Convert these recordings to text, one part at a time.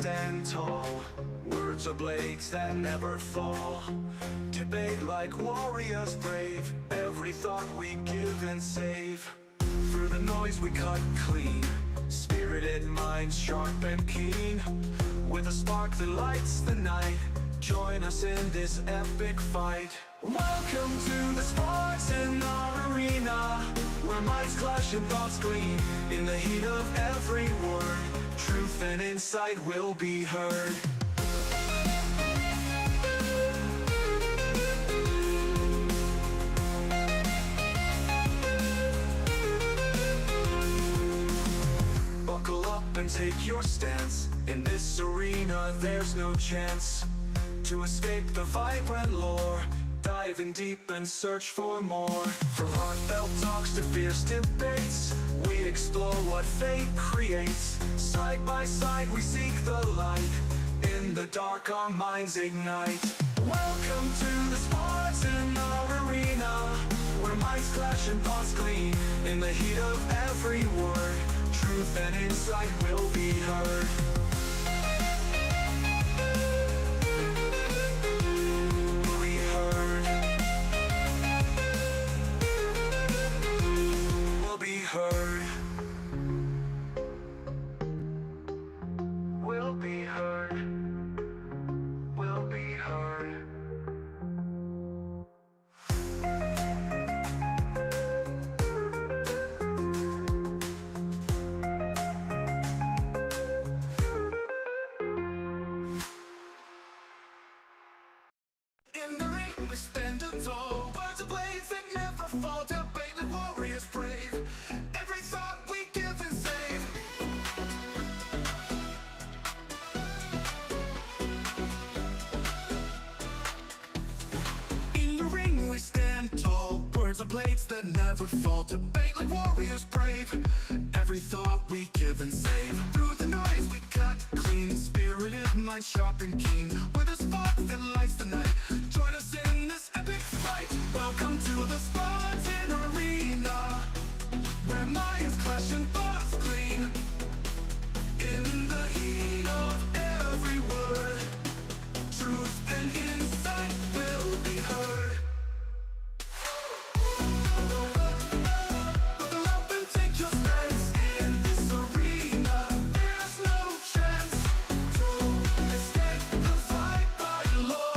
stand tall. Words are blades that never fall. Debate like warriors brave. Every thought we give and save. Through the noise we cut clean. Spirited minds sharp and keen. With a spark that lights the night. Join us in this epic fight. Welcome to the Spartan arena, where minds clash and thoughts gleam. In the heat of every word, truth and insight will be heard. Buckle up and take your stance. In this arena there's no chance to escape the vibrant lore. Diving deep and search for more. From heartfelt talks to fierce debates, we explore what fate creates. Side by side we seek the light. In the dark our minds ignite. Welcome to the Spartan arena, where minds clash and thoughts gleam. In the heat of every word, truth and insight will be heard. In the ring we stand tall. Words are blades that never fall. Debate like warriors brave. Every thought we give and save. In the ring we stand tall. Words are blades that never fall. Debate like warriors brave. Every thought we give and save. Through the noise we cut clean. Spirited mind sharp and keen. With a spark that lights the night. Join us in this epic fight. Welcome to the Spartan arena, where minds clash and thoughts clean. In the heat of every word, truth and insight will be heard. Buckle up and take your stance. In this arena, there's no chance to escape the fight by law.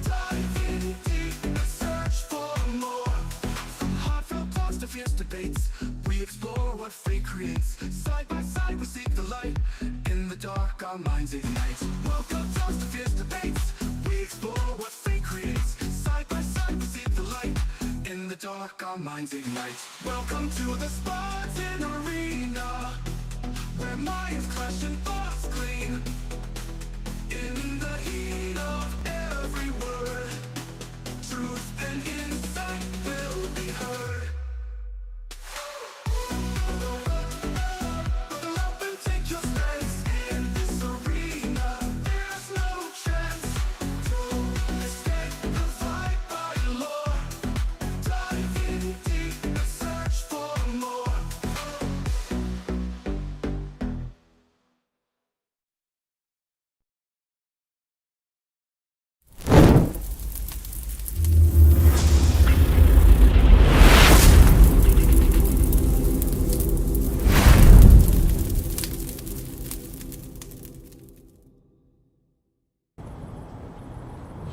Diving deep and search for more. From heartfelt talks to fierce debates, we explore what fate creates. Side by side we seek the light. In the dark our minds ignite. Welcome talks to fierce debates, we explore what fate creates. Side by side we seek the light. In the dark our minds ignite. Welcome to the Spartan arena, where minds clash and thoughts clean. In the heat of every word, truth and insight will be heard. Buckle up and take your stance. In this arena, there's no chance to escape the fight by law. Diving deep and search for more.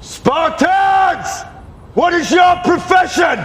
Spartans! What is your profession?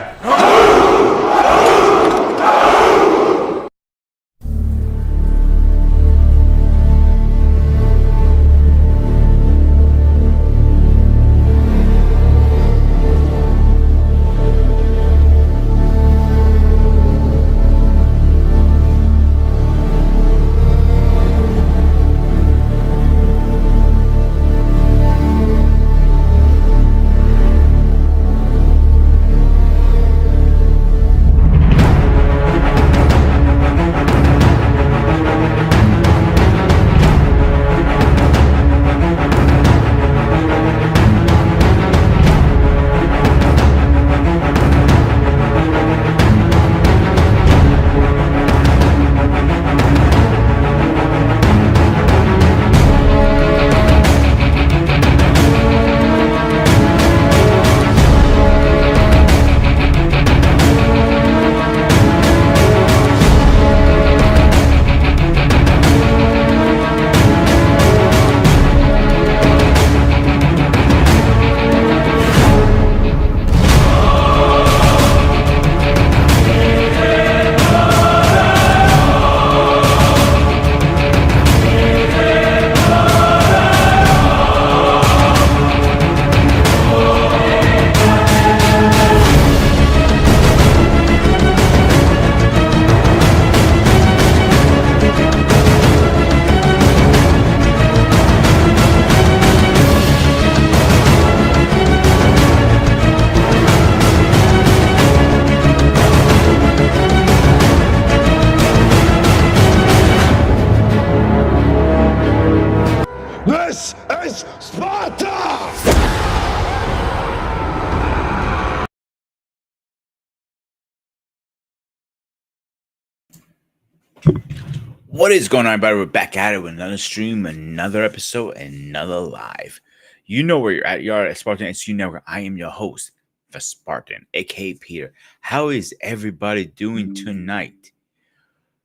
What is going on, everybody? We're back at it with another stream, another episode, another live. You know where you're at. You're at Spartan SU Network. I am your host, the Spartan, aka Peter. How is everybody doing tonight?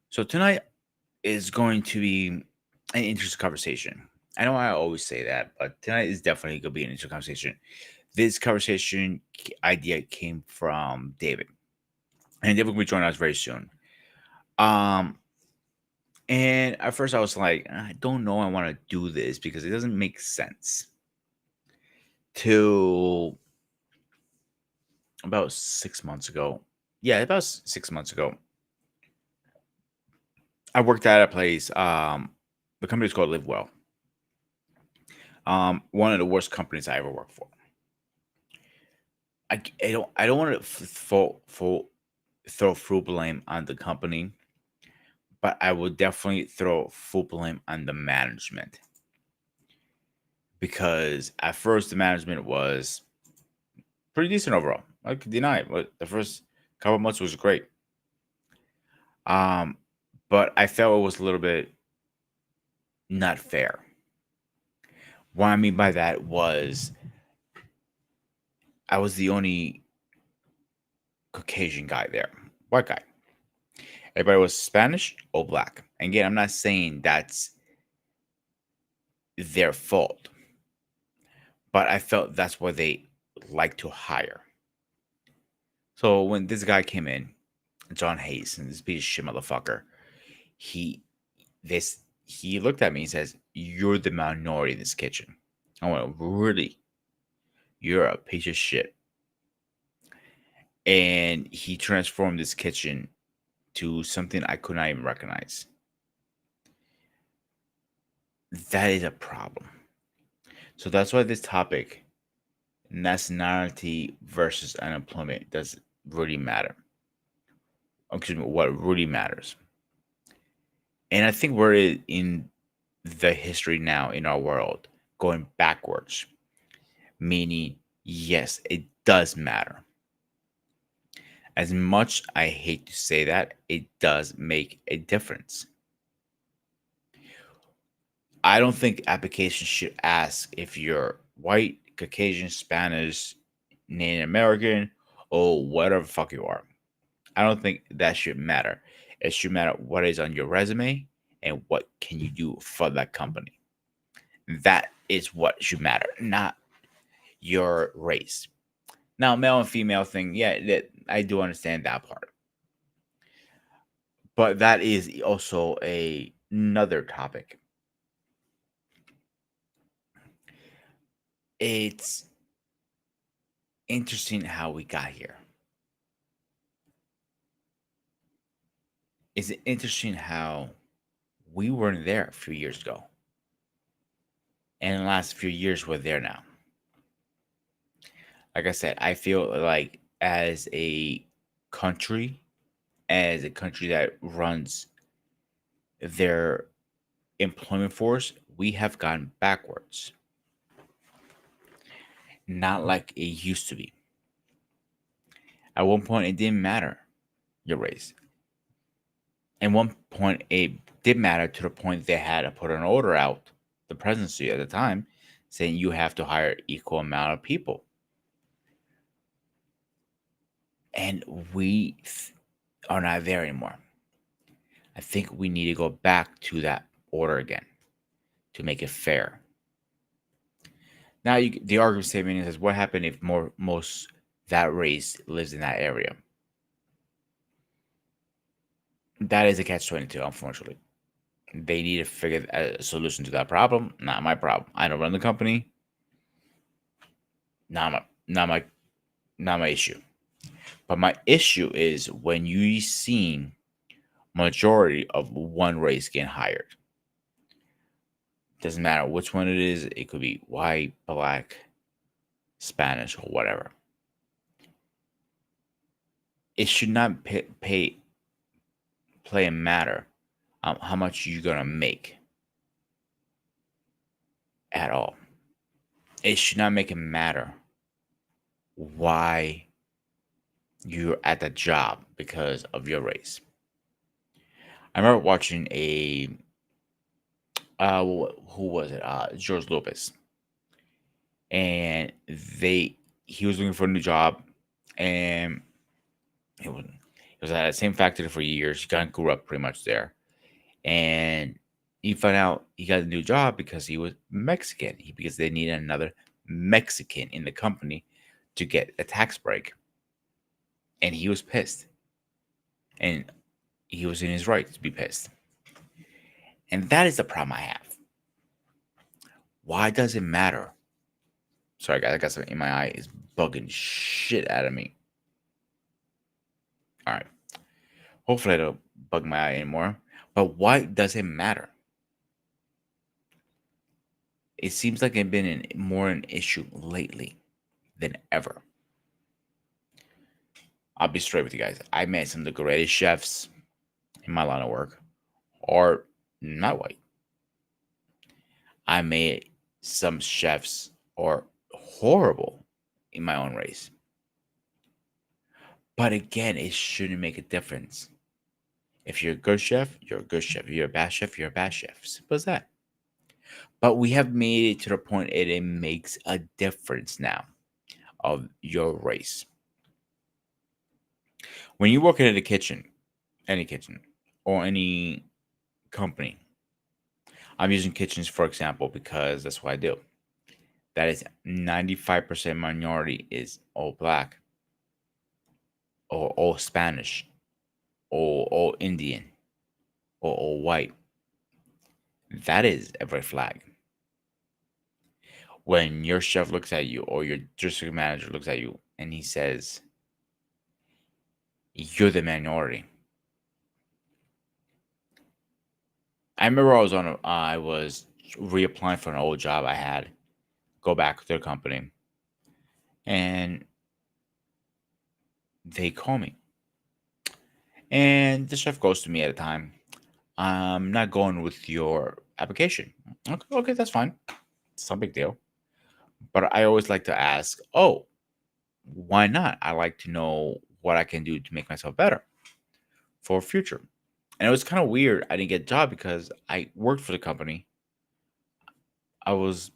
So tonight is going to be an interesting conversation. I know I always say that, but tonight is definitely going to be an interesting conversation. This conversation idea came from David, and David will be joining us very soon. Um, And at first I was like, I don't know I want to do this because it doesn't make sense. Till about 6 months ago. Yeah, about 6 months ago. I worked at a place. The company is called Live Well. One of the worst companies I ever worked for. I don't want to throw full blame on the company, but I will definitely throw full blame on the management. Because at first the management was pretty decent overall. I could deny it, but the first couple of months was great. Um, but I felt it was a little bit not fair. What I mean by that was I was the only Caucasian guy there, white guy. Everybody was Spanish or black. And again, I'm not saying that's their fault, but I felt that's what they like to hire. So when this guy came in, John Hayes, and this piece of shit motherfucker, he he looked at me and says, "You're the minority in this kitchen." I went, "Really? You're a piece of shit." And he transformed this kitchen to something I could not even recognize. That is a problem. So that's why this topic, nationality versus unemployment, does really matter. Excuse me, what really matters. And I think we're in the history now in our world going backwards, meaning, yes, it does matter. As much I hate to say that, it does make a difference. I don't think applications should ask if you're white, Caucasian, Spanish, Native American, or whatever the fuck you are. I don't think that should matter. It should matter what is on your resume and what can you do for that company. That is what should matter, not your race. Now, male and female thing, yeah, I do understand that part. But that is also another topic. It's interesting how we got here. It's interesting how we weren't there a few years ago. And in the last few years, we're there now. Like I said, I feel like country, as a country that runs their employment force, we have gone backwards. Not like it used to be. At one point, it didn't matter your race. At one point, it did matter to the point they had to put an order out, the presidency at the time, saying you have to hire equal amount of people. And we are not there anymore. I think we need to go back to that order again to make it fair. Now, the argument statement is, what happened if most that race lives in that area? That is a catch-22, unfortunately. They need to figure a solution to that problem. Not my problem. I don't run the company. Not my issue. But my issue is when you see majority of one race getting hired. Doesn't matter which one it is. It could be white, black, Spanish, or whatever. It should not play a matter how much you're gonna make at all. It should not make it matter why you're at the job because of your race. I remember watching a who was it? George Lopez, and they he was looking for a new job, and he was at the same factory for years. He kind of grew up pretty much there, and he found out he got a new job because he was Mexican. Because they needed another Mexican in the company to get a tax break, and he was pissed, and he was in his right to be pissed, and that is the problem I have. Why does it matter? Sorry, guys, I got something in my eye. Is bugging shit out of me. All right, hopefully I don't bug my eye anymore. But why does it matter? It seems like it's been more an issue lately than ever. I'll be straight with you guys. I met some of the greatest chefs in my line of work are not white. I met some chefs are horrible in my own race. But again, it shouldn't make a difference. If you're a good chef, you're a good chef. If you're a bad chef, you're a bad chef. Simple as that. But we have made it to the point it makes a difference now of your race. When you work in a kitchen, any kitchen, or any company, I'm using kitchens for example because that's what I do. That is 95% minority is all black, or all Spanish, or all Indian, or all white. That is a red flag. When your chef looks at you or your district manager looks at you and he says, you're the minority. I remember I was reapplying for an old job I had, go back to their company, and they call me. And the chef goes to me at a time, I'm not going with your application. Okay, okay, that's fine. It's no big deal. But I always like to ask, oh, why not? I like to know what I can do to make myself better for future. And it was kind of weird. I didn't get a job because I worked for the company. I was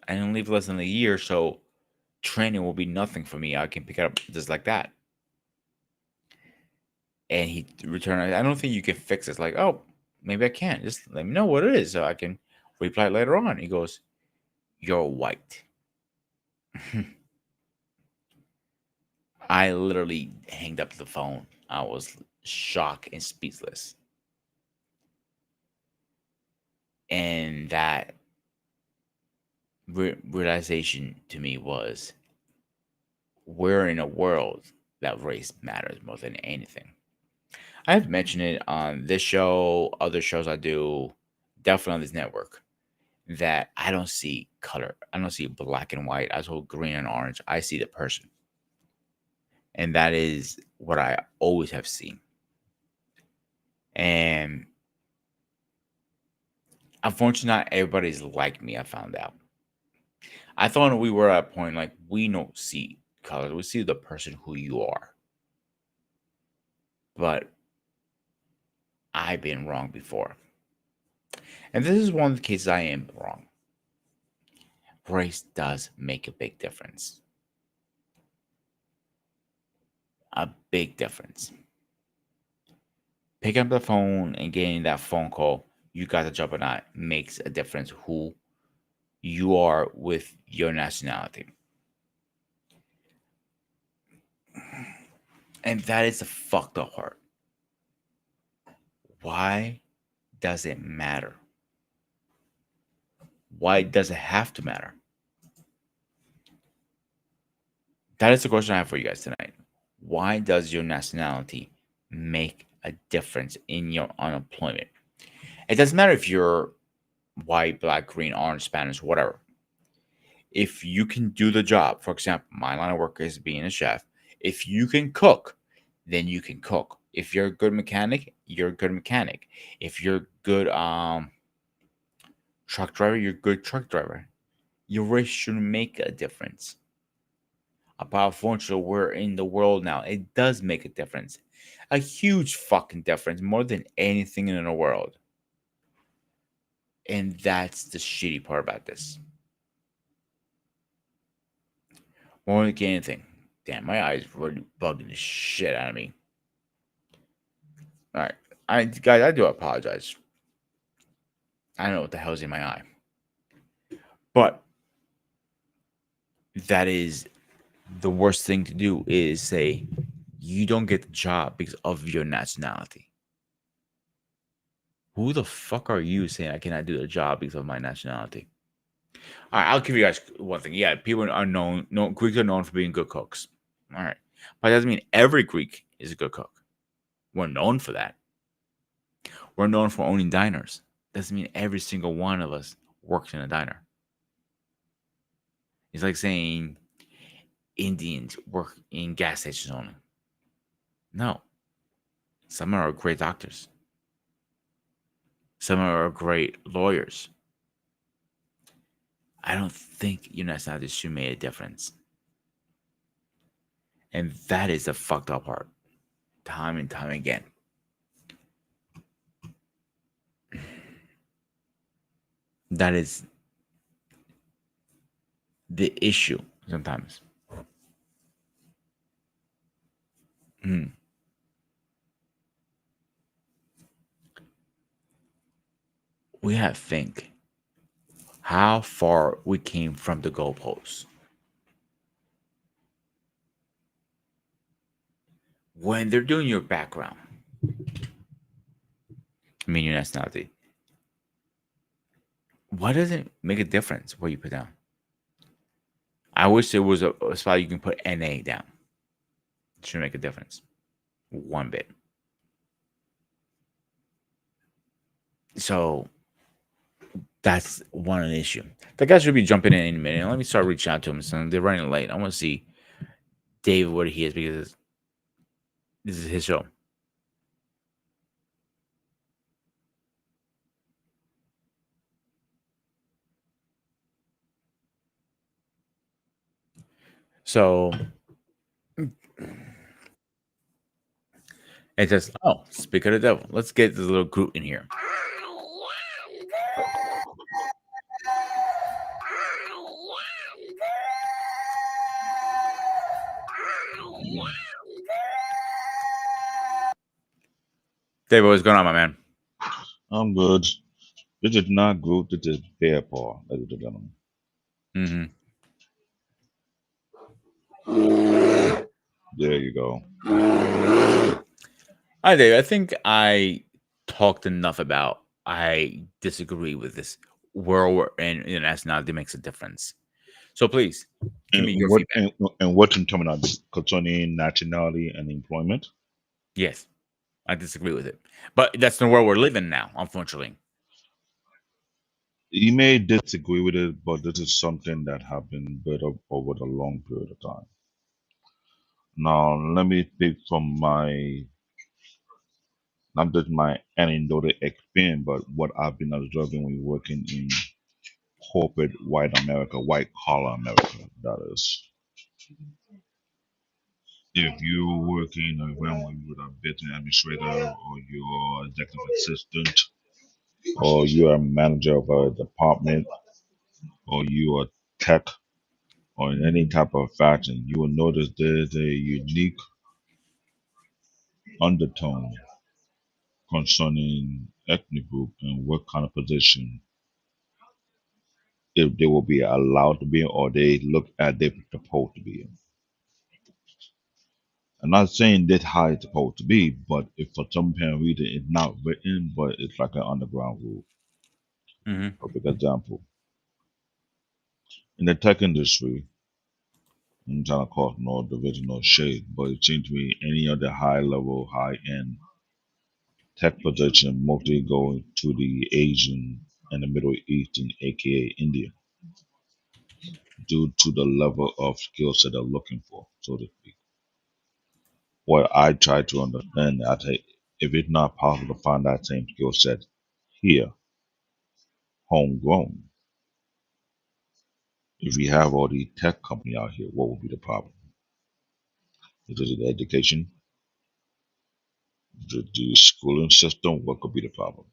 I didn't leave less than a year, so training will be nothing for me. I can pick it up just like that. And he returned. I don't think you can fix this. Like, oh, maybe I can. Just let me know what it is so I can reply later on. He goes, you're white. I literally hanged up the phone. I was shocked and speechless. And that realization to me was we're in a world that race matters more than anything. I've mentioned it on this show, other shows I do, definitely on this network, that I don't see color. I don't see black and white. I saw green and orange. I see the person. And that is what I always have seen. And unfortunately, not everybody's like me, I found out. I thought we were at a point like we don't see colors, we see the person who you are. But I've been wrong before. And this is one of the cases I am wrong. Race does make a big difference. A big difference. Picking up the phone and getting that phone call, you got the job or not, makes a difference who you are with your nationality. And that is the fucked up part. Why does it matter? Why does it have to matter? That is the question I have for you guys tonight. Why does your nationality make a difference in your unemployment? It doesn't matter if you're white, black, green, orange, Spanish, whatever. If you can do the job, for example, my line of work is being a chef. If you can cook, then you can cook. If you're a good mechanic, you're a good mechanic. If you're a good truck driver, you're a good truck driver. Your race shouldn't make a difference. But unfortunately, we're in the world now. It does make a difference. A huge fucking difference, more than anything in the world. And that's the shitty part about this. More than anything. Damn, my eyes really bugging the shit out of me. All right, guys, I do apologize. I don't know what the hell's in my eye, but that is the worst thing to do. Is say you don't get the job because of your nationality. Who the fuck are you saying I cannot do the job because of my nationality? All right, I'll give you guys one thing. Yeah, people are known. No, Greeks are known for being good cooks. All right, but that doesn't mean every Greek is a good cook. We're known for that. We're known for owning diners. Doesn't mean every single one of us works in a diner. It's like saying Indians work in gas stations only. No, some are great doctors. Some are great lawyers. I don't think your nationality should make a difference. And that is the fucked up part. Time and time again. That is the issue sometimes. Mm. We have to think how far we came from the goalposts. When they're doing your background, I mean your nationality, why does it make a difference what you put down? I wish there was a spot you can put NA down. It should make a difference. One bit. So that's one issue. The guys should be jumping in any minute. Let me start reaching out to them. So they're running late. I want to see David what he is because this is his show. So it says, oh, speak of the devil. Let's get this little group in here. David, what's going on, my man? I'm good. This is not good. This is bear paw, ladies and gentlemen. Mm-hmm. There you go. Hi, David. I think I talked enough about I disagree with this world we're in nationality makes a difference. So please give And me your what feedback. and what in terminology concerning nationality and employment? Yes, I disagree with it. But that's the world we're living now, unfortunately. You may disagree with it, but this is something that have been built up over a long period of time. Now, let me speak from my not just my anecdotal experience, but what I've been observing when working in corporate white America, white collar America. That is, if you're working when you're a business administrator or you're executive assistant or you're a manager of a department or you're a tech or in any type of fashion, you will notice there's a unique undertone concerning ethnic group and what kind of position if they will be allowed to be in or they look at they're supposed to be in. I'm not saying that's how it's supposed to be, but if for some apparent reason it's not written, but it's like an underground rule. Mm-hmm. Perfect example. In the tech industry, I'm trying to call it no division or shade, but it seems to me any of the high level, high end tech position mostly go to the Asian and the Middle Eastern, aka India, due to the level of skill set they're looking for, so to speak. What I try to understand, I take if it's not possible to find that same skill set here, homegrown, if we have all these tech company out here, what would be the problem? Is it education? The schooling system, what could be the problem?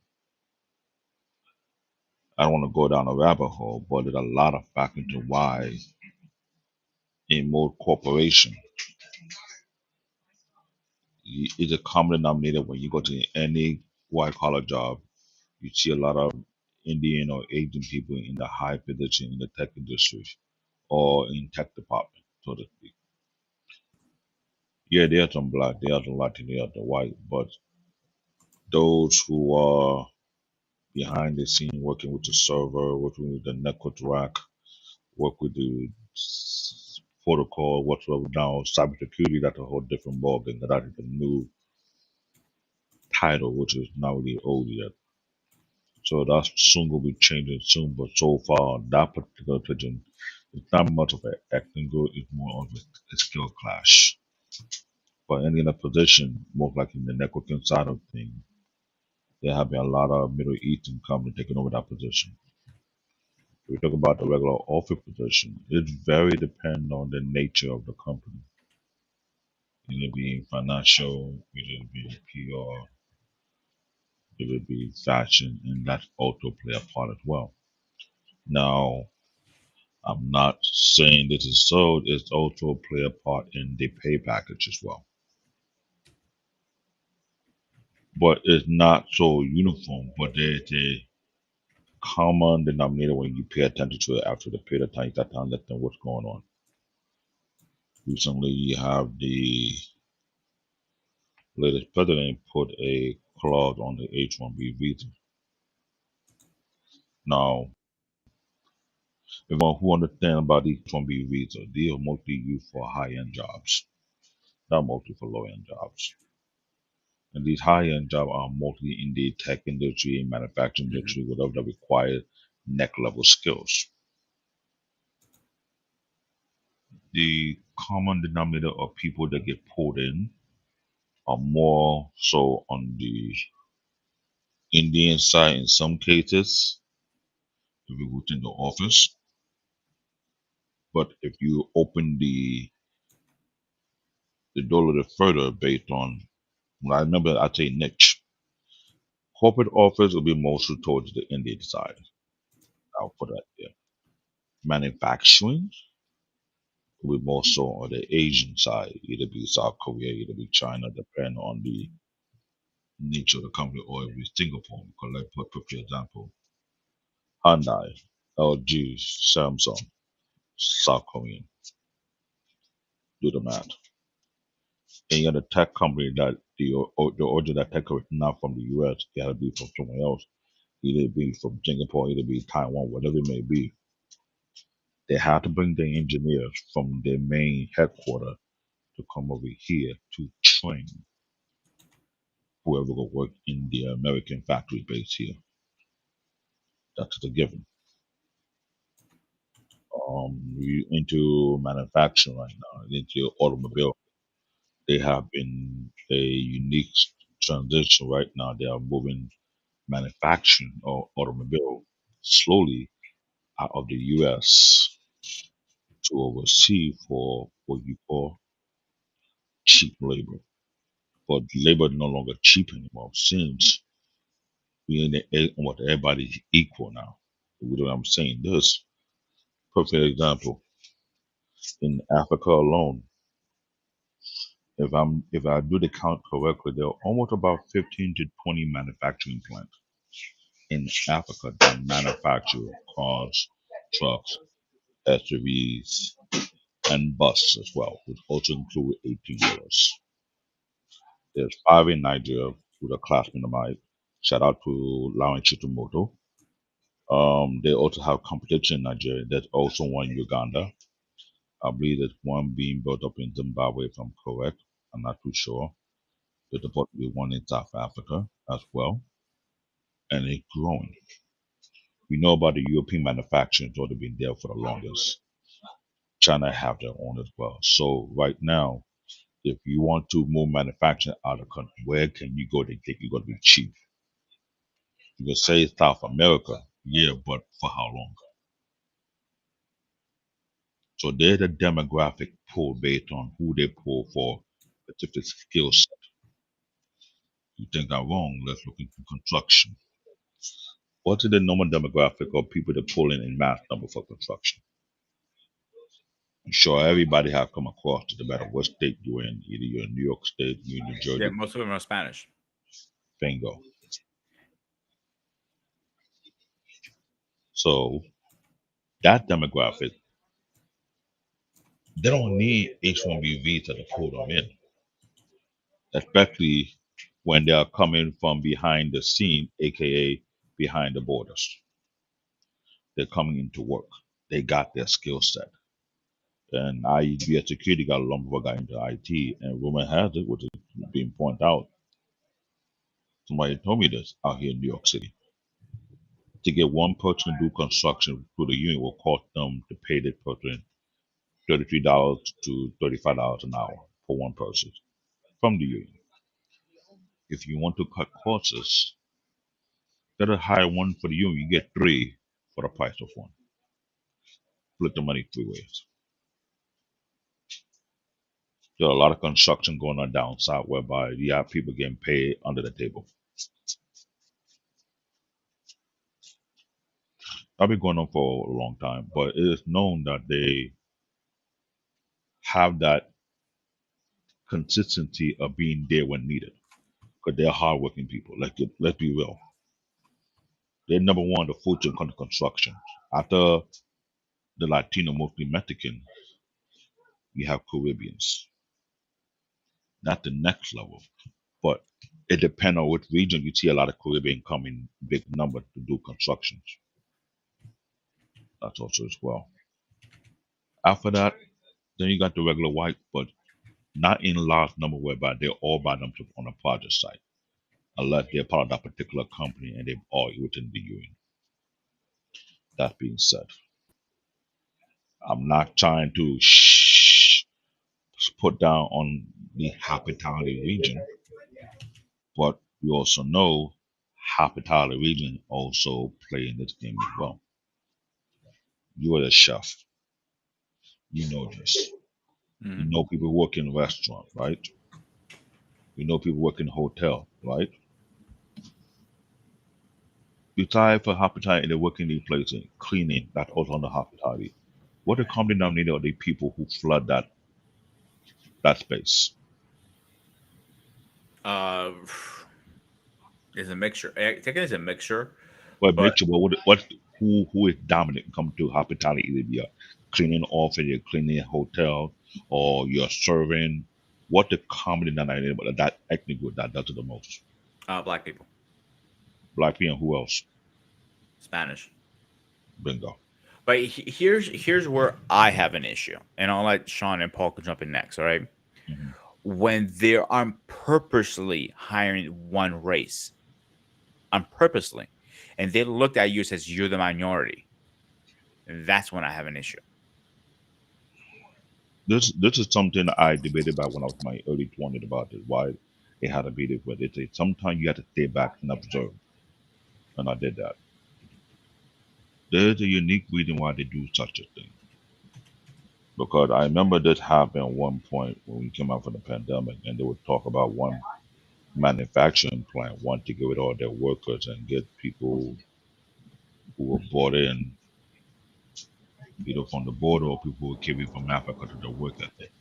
I don't want to go down a rabbit hole, but there's a lot of factors into why in more corporation is a common denominator when you go to any white collar job. You see a lot of Indian or Asian people in the high position in the tech industry or in tech department, so to speak. Yeah, there are some black, there are some Latin, there are the white, but those who are behind the scene working with the server, working with the network rack, work with the protocol, whatsoever now, cybersecurity, that's a whole different ballgame. That is a new title, which is not really old yet. So that's soon will be changing soon, but so far that particular pigeon is not much of an acting good, it's more of a skill clash. But any other position, more like in the networking side of things, there have been a lot of Middle Eastern companies taking over that position. If we talk about the regular office position, it's very dependent on the nature of the company. Either be financial, either be PR, either be fashion, and that also play a part as well. Now, I'm not saying this is so, it's also play a part in the pay package as well. But it's not so uniform, but there's a common denominator when you pay attention to it after the period of time, that time, let them what's going on. Recently, you have the latest president put a clause on the H-1B visa. Now, everyone who understands about the H-1B visa, they are mostly used for high-end jobs, not mostly for low-end jobs. And these high-end jobs are mostly in the tech industry, manufacturing industry, whatever that requires neck-level skills. The common denominator of people that get pulled in are more so on the Indian side in some cases, if you within the office. But if you open the door a little further based on, when I remember I say niche, corporate office will be mostly towards the Indian side. I'll put that there. Manufacturing will be more so on the Asian side, either be South Korea, either be China, depending on the nature of the company, or if it's Singapore. Because like put for example, Hyundai, LG, Samsung, South Korean. Do the math. Any other tech company that the origin of that tech company is not from the US, it gotta be from somewhere else. Either it be from Singapore, either be Taiwan, whatever it may be. They have to bring their engineers from their main headquarters to come over here to train whoever will work in the American factory base here. That's the given. We into manufacturing right now, into automobile. They have been a unique transition right now. They are moving manufacturing or automobile slowly out of the U.S. to oversee for what you call cheap labor. But labor is no longer cheap anymore since we in what everybody's equal now. You know what I'm saying? This perfect example in Africa alone. If I do the count correctly, there are almost about 15 to 20 manufacturing plants in Africa that manufacture cars, trucks, SUVs, and buses as well, which also include 18 wheelers. There's five in Nigeria with a classmate of mine. Shout out to Lawan Chitumoto. They also have competition in Nigeria. There's also one in Uganda. I believe there's one being built up in Zimbabwe, if I'm correct. I'm not too sure. There's supposed to be one in South Africa as well, and it's growing. We know about the European manufacturing; it's already been there for the longest. China have their own as well. So right now, if you want to move manufacturing out of the country, where can you go to think you're going to be cheap? You can say South America, yeah, but for how long? So there's a demographic pull based on who they pull for specific skill set. You think I'm wrong? Let's look into construction. What is the normal demographic of people that pull in mass number for construction? I'm sure everybody have come across it, no matter what state you're in. Either you're in New York State, you're in New Yeah, Jersey, most of them are Spanish. bingo. So that demographic, they don't need H-1B visa to pull them in, especially when they are coming from behind the scene, aka behind the borders. They're coming into work. They got their skill set. And I be a security guard long before I got into IT, and rumor has it, which is being pointed out, somebody told me this out here in New York City. To get one person to do construction through the union will cost them to pay that person $33 to $35 an hour for one person from the union. If you want to cut costs, better hire one for the union. You get three for the price of one. Split the money three ways. There's a lot of construction going on down south whereby you have people getting paid under the table. I've been going on for a long time, but it is known that they have that consistency of being there when needed because they're hardworking people. Let's be real. They're number one, the food chain under construction. After the Latino, mostly Mexican, you have Caribbeans. Not the next level, but it depends on which region you see a lot of Caribbean come in big number to do constructions. That's also as well. After that, then you got the regular white, but not in large number whereby they're all by themselves on a project site, unless they're part of that particular company and they're all within the union. That being said, I'm not trying to put down on the hospitality region, but we also know hospitality region also play in this game as well. You are the chef. You know this. You Mhm. know people work in restaurant, right? You know people work in hotel, right? You tie for hospitality, they work in these places, cleaning, that's also under hospitality. What the common denominator are the people who flood that space? Uh, it's a mixture. I think it's a mixture, But but make sure what who is dominant come to hospitality? Either you're cleaning office, you're cleaning a hotel, or you're serving. What the common denominator but that ethnic group that does it the most? black people, Black people, who else? Spanish. Bingo. But here's where I have an issue, and I'll let Sean and Paul can jump in next. All right, Hmm. when they are purposely hiring one race, on purposely, and they looked at you as you're the minority, that's when I have an issue. This is something I debated about when I was in my early 20s about this. Why it had to be this way. They say sometimes you have to stay back and observe, and I did that. There's a unique reason why they do such a thing. Because I remember this happened at one point when we came out from the pandemic, and they would talk about one manufacturing plant want to get rid of all their workers and get people who were brought in either from the border or people who came in from Africa to the work ethic.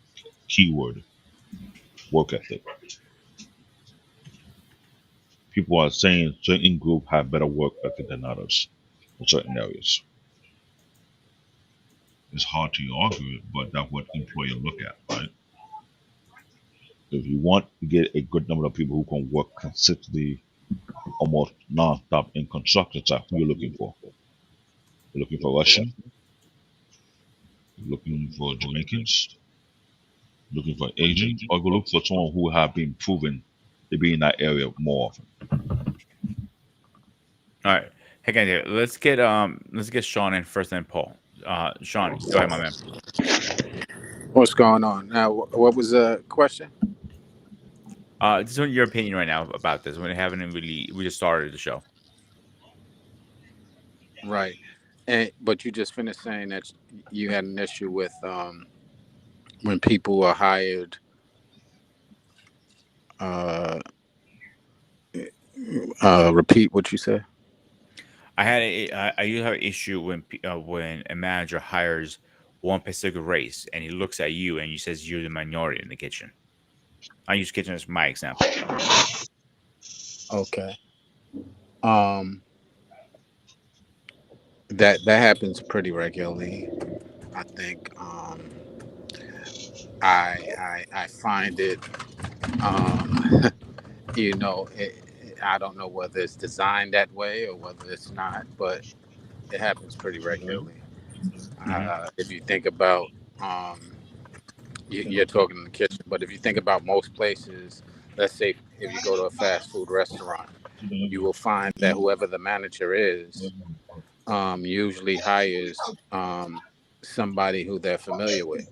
Keyword work ethic. People are saying certain groups have better work ethic than others in certain areas. It's hard to argue it, but that's what employers look at, right? If you want to get a good number of people who can work consistently, almost non-stop in construction site, who you're looking for? You're looking for Russian, you're looking for Jamaicans, looking for Asian, or you look for someone who have been proven to be in that area more often. All right, hey guys, let's get Sean in first, then Paul. Sean, go ahead, my man. What's going on now? What was the question? Just want your opinion right now about this. We haven't really, we just started the show. Right, and but you just finished saying that you had an issue with when people are hired uh, Repeat what you said. I used to have an issue when a manager hires one particular race and he looks at you and he says you're the minority in the kitchen. I use kitchen as my example. Okay. Um, that happens pretty regularly. I think I find it um, I don't know whether it's designed that way or whether it's not, but it happens pretty regularly. Hmm. If you think about um, you're talking in the kitchen, but if you think about most places, let's say if you go to a fast food restaurant, you will find that whoever the manager is usually hires somebody who they're familiar with.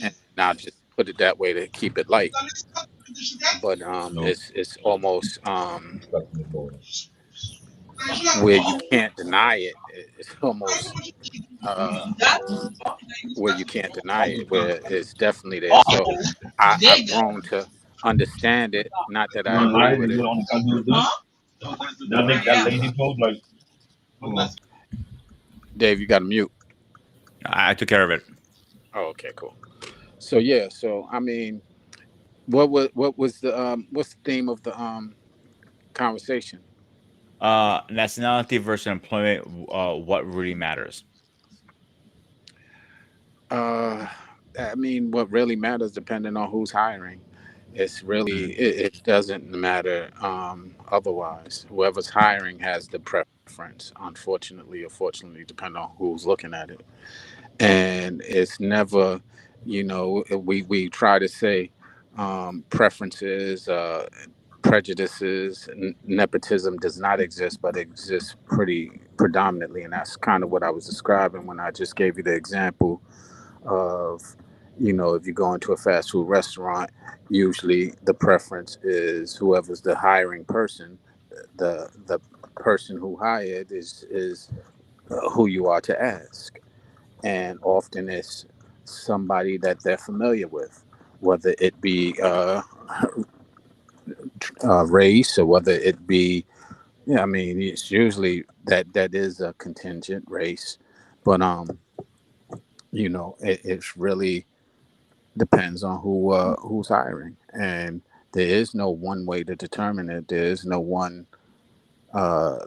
And I'll just put it that way to keep it light. But No. it's almost where you can't deny it. It's almost uh, where you can't deny it, where it's definitely there. So I've grown to understand it. Not that You I want to agree lie? with You it. only can do this. That lady told like, Dave, you got to mute. I took care of it. Oh, okay, cool. So yeah, so I mean, what was the what's the theme of the conversation? Nationality versus employment. What really matters? Uh, I mean, what really matters, depending on who's hiring, it's really Mm, it doesn't matter otherwise. Whoever's hiring has the preference, unfortunately or fortunately, depending on who's looking at it. And it's never, we try to say preferences, prejudices, nepotism does not exist, but exists pretty predominantly, and that's kind of what I was describing when I just gave you the example of, if you go into a fast food restaurant, usually the preference is whoever's the hiring person, the person who hired is who you are to ask, and often it's somebody that they're familiar with, whether it be race or whether it be, yeah, I mean, it's usually that is a contingent race, but it's really depends on who's hiring, and there is no one way to determine it. There is no one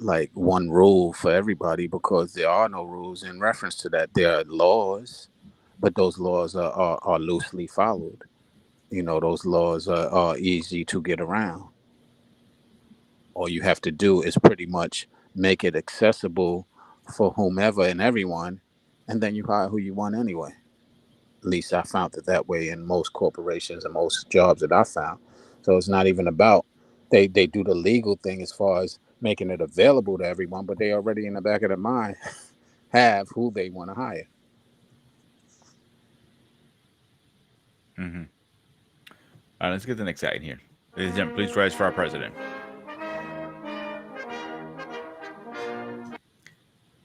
like one rule for everybody, because there are no rules in reference to that. There are laws, but those laws are loosely followed. Those laws are easy to get around. All you have to do is pretty much make it accessible for whomever and everyone, and then you hire who you want anyway. At least I found it that way in most corporations and most jobs that I found. So it's not even about they do the legal thing as far as making it available to everyone, but they already in the back of their mind have who they want to hire. mm-hmm. Let's get the next guy in here. Ladies and gentlemen, please rise for our president.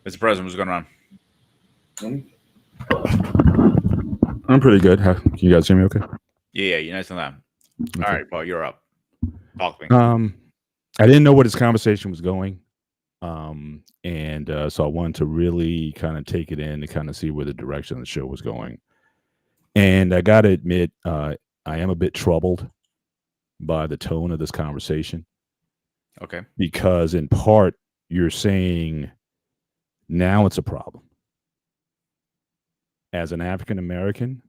Mr. President, what's going on? I'm pretty good. Can you guys hear me okay? Yeah, you're nice and loud. All Okay. right, Paul, you're up. Talk to me. I didn't know where this conversation was going. And so I wanted to really kind of take it in to kind of see where the direction of the show was going. And I got to admit, I am a bit troubled by the tone of this conversation Okay. because, in part, you're saying now it's a problem. As an African American,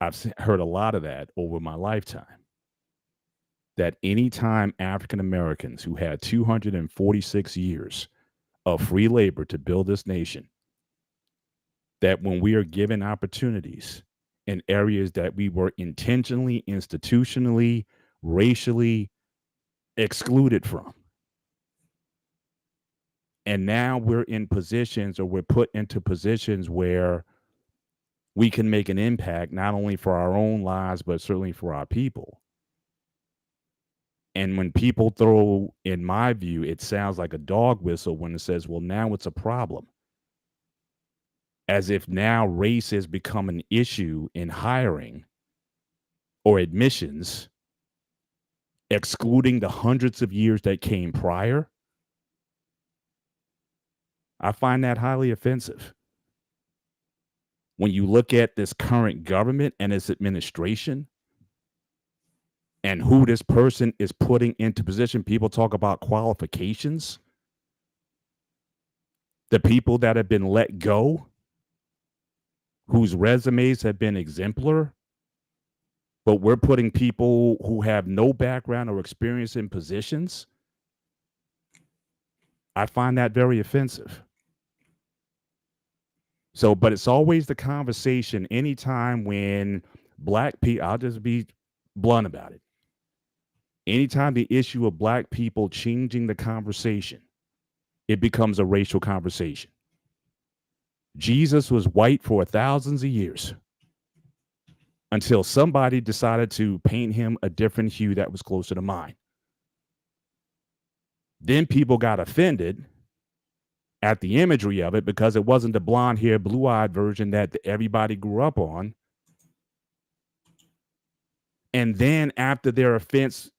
I've heard a lot of that over my lifetime. That anytime African Americans who had 246 years of free labor to build this nation, that when we are given opportunities in areas that we were intentionally, institutionally, racially excluded from, and now we're in positions or we're put into positions where we can make an impact not only for our own lives, but certainly for our people. And when people throw, in my view, it sounds like a dog whistle when it says, well, now it's a problem. As if now race has become an issue in hiring or admissions excluding the hundreds of years that came prior, I find that highly offensive. When you look at this current government and its administration and who this person is putting into position, people talk about qualifications. The people that have been let go, whose resumes have been exemplar, but we're putting people who have no background or experience in positions. I find that very offensive. So, but it's always the conversation anytime when black people, I'll just be blunt about it. Anytime the issue of black people changing the conversation, it becomes a racial conversation. Jesus was white for thousands of years until somebody decided to paint him a different hue that was closer to mine. Then people got offended at the imagery of it because it wasn't the blonde hair, blue-eyed version that everybody grew up on. And then after their offense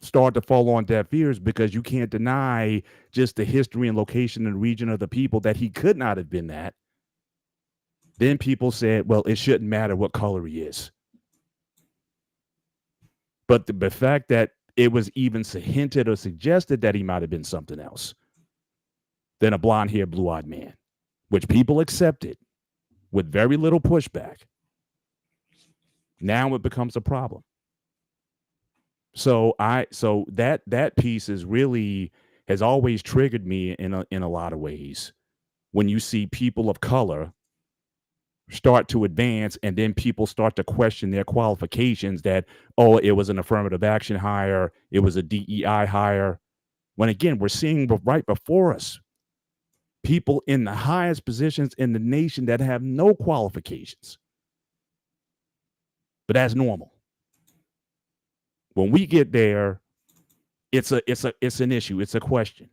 started to fall on deaf ears, because you can't deny just the history and location and region of the people that he could not have been that, then people said, well, it shouldn't matter what color he is. But the fact that it was even hinted or suggested that he might have been something else than a blonde-haired, blue-eyed man, which people accepted with very little pushback, now it becomes a problem. So that piece is really has always triggered me in a lot of ways. When you see people of color start to advance and then people start to question their qualifications that, oh, it was an affirmative action hire, it was a DEI hire. When again, we're seeing right before us people in the highest positions in the nation that have no qualifications. But that's normal. When we get there, it's an issue, it's a question.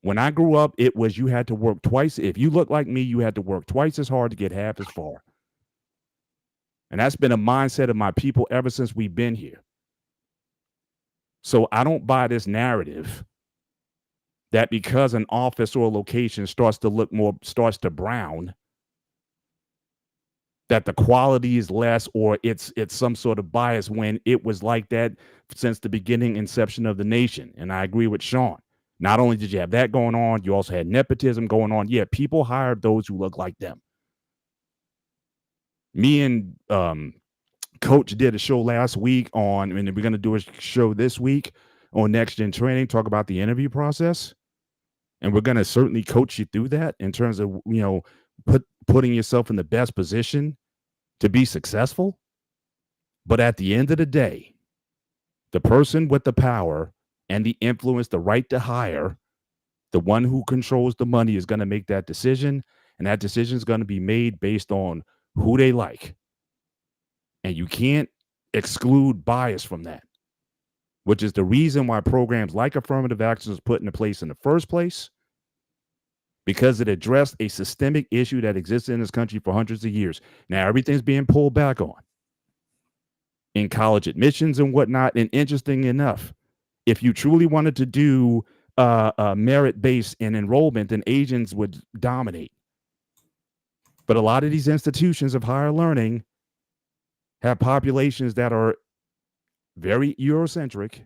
When I grew up, it was you had to work twice. If you look like me, you had to work twice as hard to get half as far. And that's been a mindset of my people ever since we've been here. So I don't buy this narrative that because an office or a location starts to brown, that the quality is less or it's some sort of bias, when it was like that since the beginning inception of the nation. And I agree with Sean. Not only did you have that going on, you also had nepotism going on. Yeah, people hired those who look like them. Me and Coach did a show last week and we're going to do a show this week on Next Gen Training, talk about the interview process. And we're going to certainly coach you through that in terms of, putting yourself in the best position to be successful. But at the end of the day, the person with the power and the influence, the right to hire, the one who controls the money is going to make that decision. And that decision is going to be made based on who they like. And you can't exclude bias from that, which is the reason why programs like affirmative action was put into place in the first place, because it addressed a systemic issue that existed in this country for hundreds of years. Now everything's being pulled back on in college admissions and whatnot. And interesting enough, if you truly wanted to do merit-based in enrollment, then Asians would dominate. But a lot of these institutions of higher learning have populations that are very Eurocentric.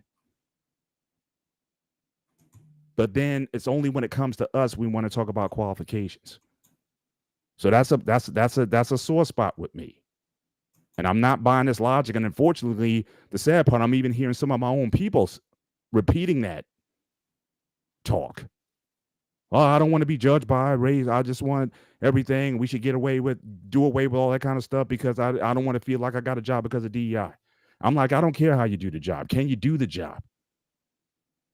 But then it's only when it comes to us we want to talk about qualifications. So that's a sore spot with me. And I'm not buying this logic. And unfortunately, the sad part, I'm even hearing some of my own people repeating that talk. Oh, I don't want to be judged by race. I just want everything. We should do away with all that kind of stuff because I don't want to feel like I got a job because of DEI. I'm like, I don't care how you do the job. Can you do the job?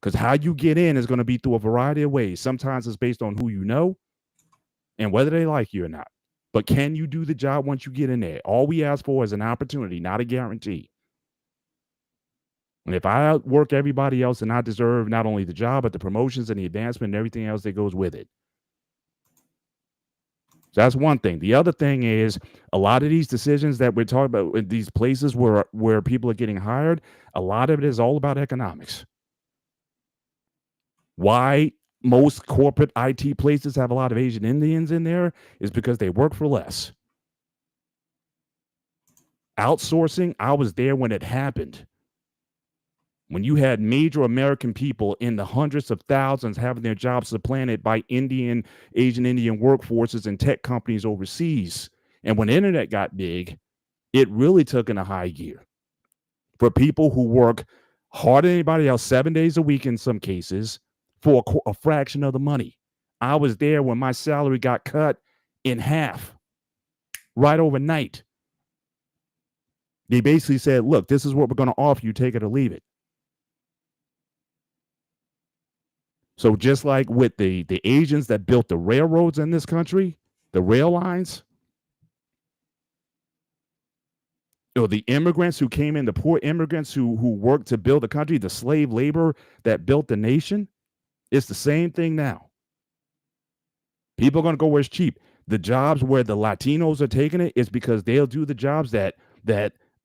Because how you get in is going to be through a variety of ways. Sometimes it's based on who you know and whether they like you or not. But can you do the job once you get in there? All we ask for is an opportunity, not a guarantee. And if I outwork everybody else, then I deserve not only the job, but the promotions and the advancement and everything else that goes with it. So that's one thing. The other thing is a lot of these decisions that we're talking about in these places where people are getting hired, a lot of it is all about economics. Why most corporate IT places have a lot of Asian Indians in there is because they work for less. Outsourcing, I was there when it happened. When you had major American people in the hundreds of thousands having their jobs supplanted by Asian Indian workforces and tech companies overseas. And when internet got big, it really took in a high gear for people who work harder than anybody else, 7 days a week in some cases, for a fraction of the money. I was there when my salary got cut in half right overnight. They basically said, look, this is what we're going to offer you, take it or leave it. So just like with the Asians that built the railroads in this country, the rail lines, or the immigrants who came in, the poor immigrants who worked to build the country, the slave labor that built the nation, it's the same thing now. People are going to go where it's cheap. The jobs where the Latinos are taking it is because they'll do the jobs that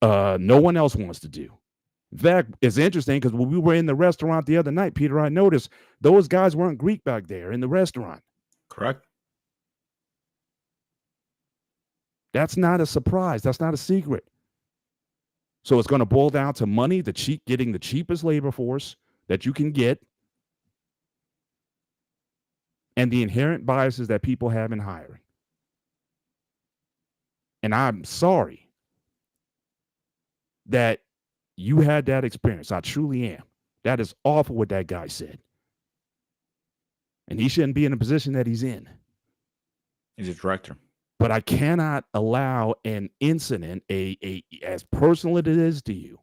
no one else wants to do. In fact, it's interesting because when we were in the restaurant the other night, Peter, I noticed those guys weren't Greek back there in the restaurant. Correct. That's not a surprise. That's not a secret. So it's going to boil down to money, getting the cheapest labor force that you can get, and the inherent biases that people have in hiring. And I'm sorry that you had that experience. I truly am. That is awful what that guy said. And he shouldn't be in the position that he's in. He's a director. But I cannot allow an incident, as personal as it is to you,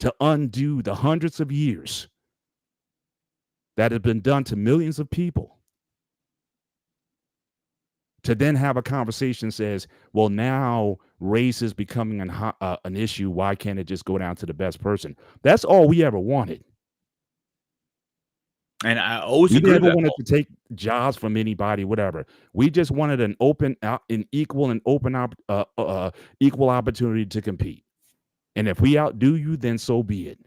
to undo the hundreds of years that have been done to millions of people. To then have a conversation says, well, now race is becoming an issue. Why can't it just go down to the best person? That's all we ever wanted. And I always we agree never with that. wanted to take jobs from anybody, whatever. We just wanted an equal opportunity to compete. And if we outdo you, then so be it.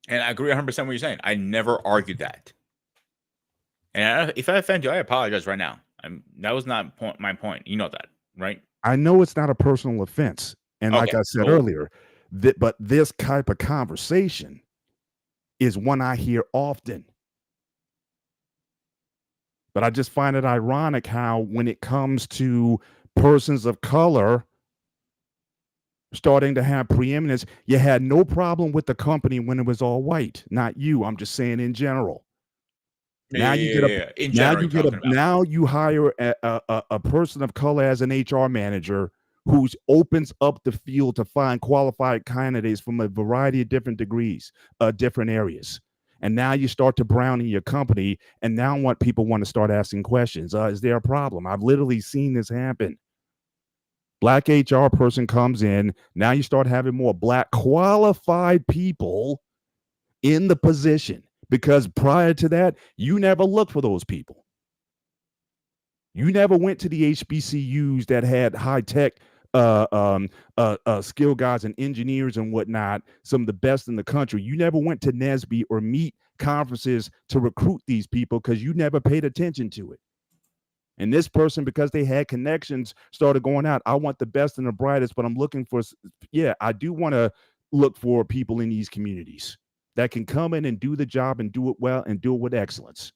And I agree 100% what you're saying. I never argued that. And if I offend you, I apologize right now. That was not my point. You know that, right? I know it's not a personal offense. And like I said earlier, but this type of conversation is one I hear often. But I just find it ironic how when it comes to persons of color starting to have preeminence, you had no problem with the company when it was all white. Not you. I'm just saying in general. Now you hire a person of color as an HR manager who opens up the field to find qualified candidates from a variety of different degrees, different areas. And now you start to brown in your company, and now people want to start asking questions. Is there a problem? I've literally seen this happen. Black HR person comes in. Now you start having more black qualified people in the position. Because prior to that, you never looked for those people. You never went to the HBCUs that had high-tech skill guys and engineers and whatnot, some of the best in the country. You never went to NSBE or meet conferences to recruit these people because you never paid attention to it. And this person, because they had connections, started going out. I want the best and the brightest, but I'm looking for, I do want to look for people in these communities that can come in and do the job and do it well and do it with excellence.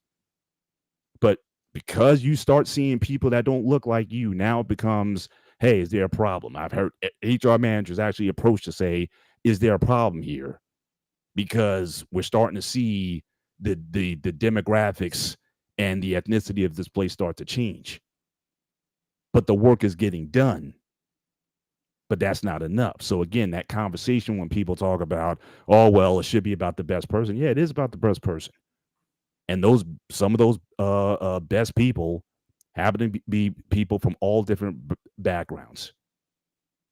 But because you start seeing people that don't look like you, now it becomes, hey, is there a problem? I've heard HR managers actually approach to say, is there a problem here? Because we're starting to see the demographics and the ethnicity of this place start to change. But the work is getting done. But that's not enough. So again, that conversation when people talk about, oh, well, it should be about the best person. Yeah, it is about the best person. And some of those best people happen to be people from all different backgrounds.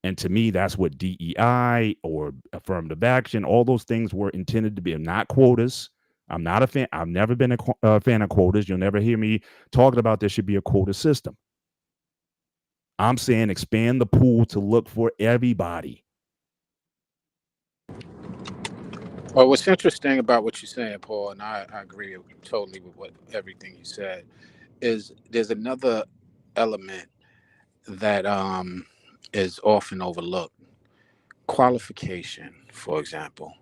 And to me, that's what DEI or affirmative action, all those things were intended to be, not quotas, I'm not a fan. I've never been a fan of quotas. You'll never hear me talking about there should be a quota system. I'm saying expand the pool to look for everybody. Well, what's interesting about what you're saying, Paul, and I agree totally with what everything you said, is there's another element that is often overlooked. Qualification, for example.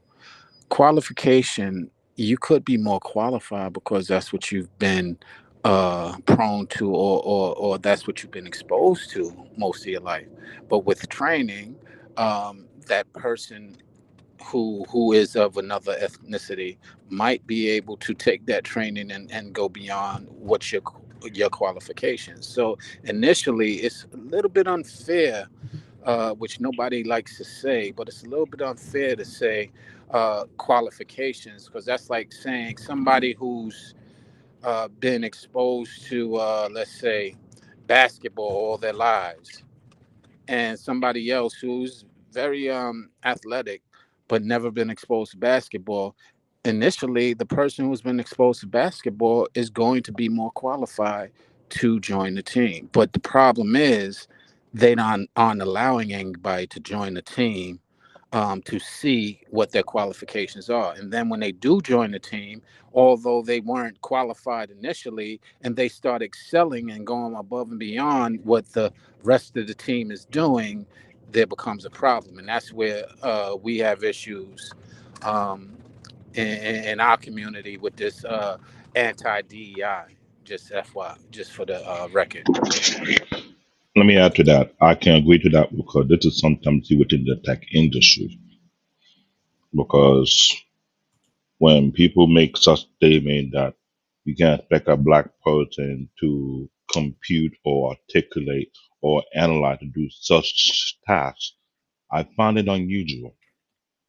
Qualification, you could be more qualified because that's what you've been prone to, or that's what you've been exposed to most of your life. But with training, that person who is of another ethnicity might be able to take that training and go beyond what your qualifications. So initially, it's a little bit unfair, which nobody likes to say, but it's a little bit unfair to say qualifications, because that's like saying somebody who's been exposed to, let's say, basketball all their lives, and somebody else who's very athletic but never been exposed to basketball. Initially, the person who's been exposed to basketball is going to be more qualified to join the team. But the problem is they aren't allowing anybody to join the team to see what their qualifications are. And then when they do join the team, although they weren't qualified initially, and they start excelling and going above and beyond what the rest of the team is doing, there becomes a problem. And that's where we have issues um, in our community with this anti DEI. Just FY, just for the record. Let me add to that. I can agree to that because this is sometimes see within the tech industry. Because when people make such statement that you can expect a black person to compute or articulate or analyze to do such tasks, I find it unusual.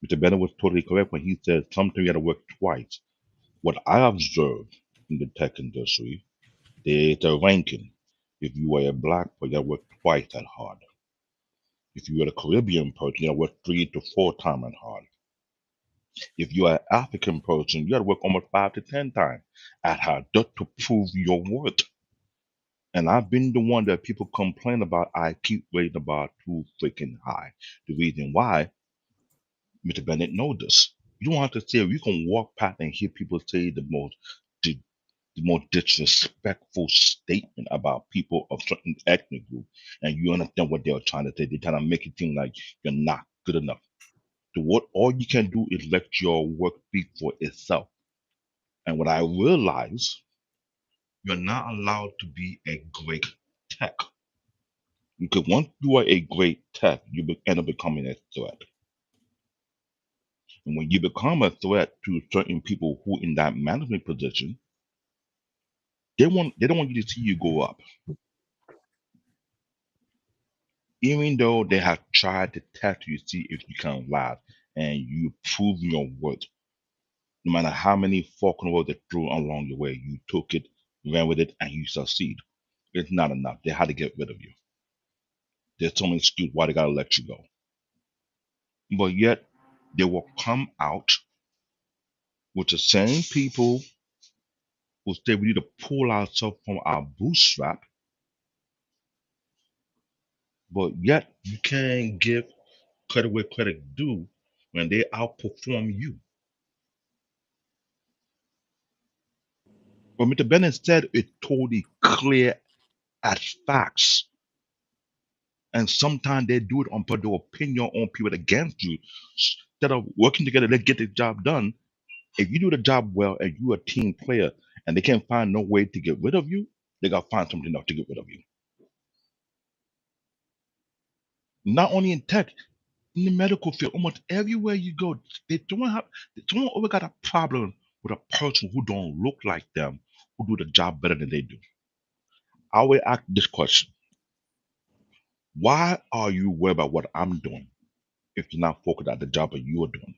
Mr. Bennett was totally correct when he said something you got to work twice. What I observed in the tech industry, there's a ranking. If you are a black person, you got to work twice that hard. If you are a Caribbean person, you got to work 3 to 4 times as hard. If you are an African person, you got to work almost 5 to 10 times as hard just to prove your worth. And I've been the one that people complain about. I keep rating about too freaking high. The reason why, Mr. Bennett knows this. You don't have to say you can walk past and hear people say the, the most disrespectful statement about people of certain ethnic group, and you understand what they're trying to say. They're trying to make it seem like you're not good enough. To what all you can do is let your work speak for itself. And what I realize, you're not allowed to be a great tech. Because once you are a great tech, end up becoming a threat. And when you become a threat to certain people who in that management position, they don't want you to see you go up. Even though they have tried to test you to see if you can lie and you prove your worth. No matter how many fork in the road they threw along the way, you took it, ran with it, and you succeed. It's not enough. They had to get rid of you. There's so many excuses why they gotta let you go. But yet they will come out with the same people who say we need to pull ourselves from our bootstrap, but yet you can't give credit where credit due when they outperform you. But Mr. Bennett said it totally clear as facts. And sometimes they do it on put their opinion on people against you. Instead of working together, let's get the job done. If you do the job well and you're a team player and they can't find no way to get rid of you, they gotta find something else to get rid of you. Not only in tech, in the medical field, almost everywhere you go, they don't always got a problem with a person who don't look like them, who do the job better than they do. I always ask this question: why are you worried about what I'm doing if you're not focused at the job that you're doing?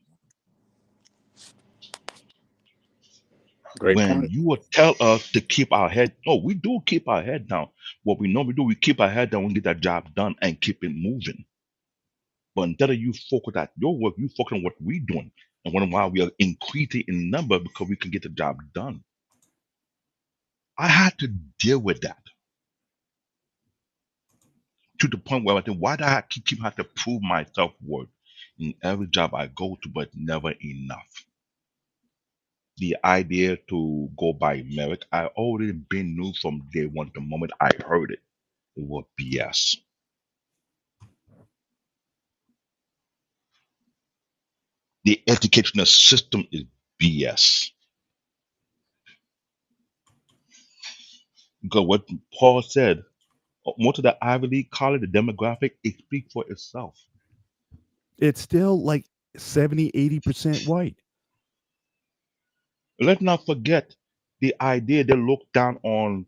Great When point. you will tell us to keep our head, no, we do keep our head down. What we normally do, we keep our head down and get that job done and keep it moving. But instead of you focus at your work, you focus on what we're doing. and wonder why we are increasing in number because we can get the job done. I had to deal with that to the point where I think, why do I keep having to prove my self worth in every job I go to, but never enough? The idea to go by merit, I already been knew from day one, the moment I heard it. It was BS. The educational system is BS. Because what Paul said, most of the Ivy League college, the demographic, it speaks for itself. It's still like 70, 80% white. Let's not forget the idea they look down on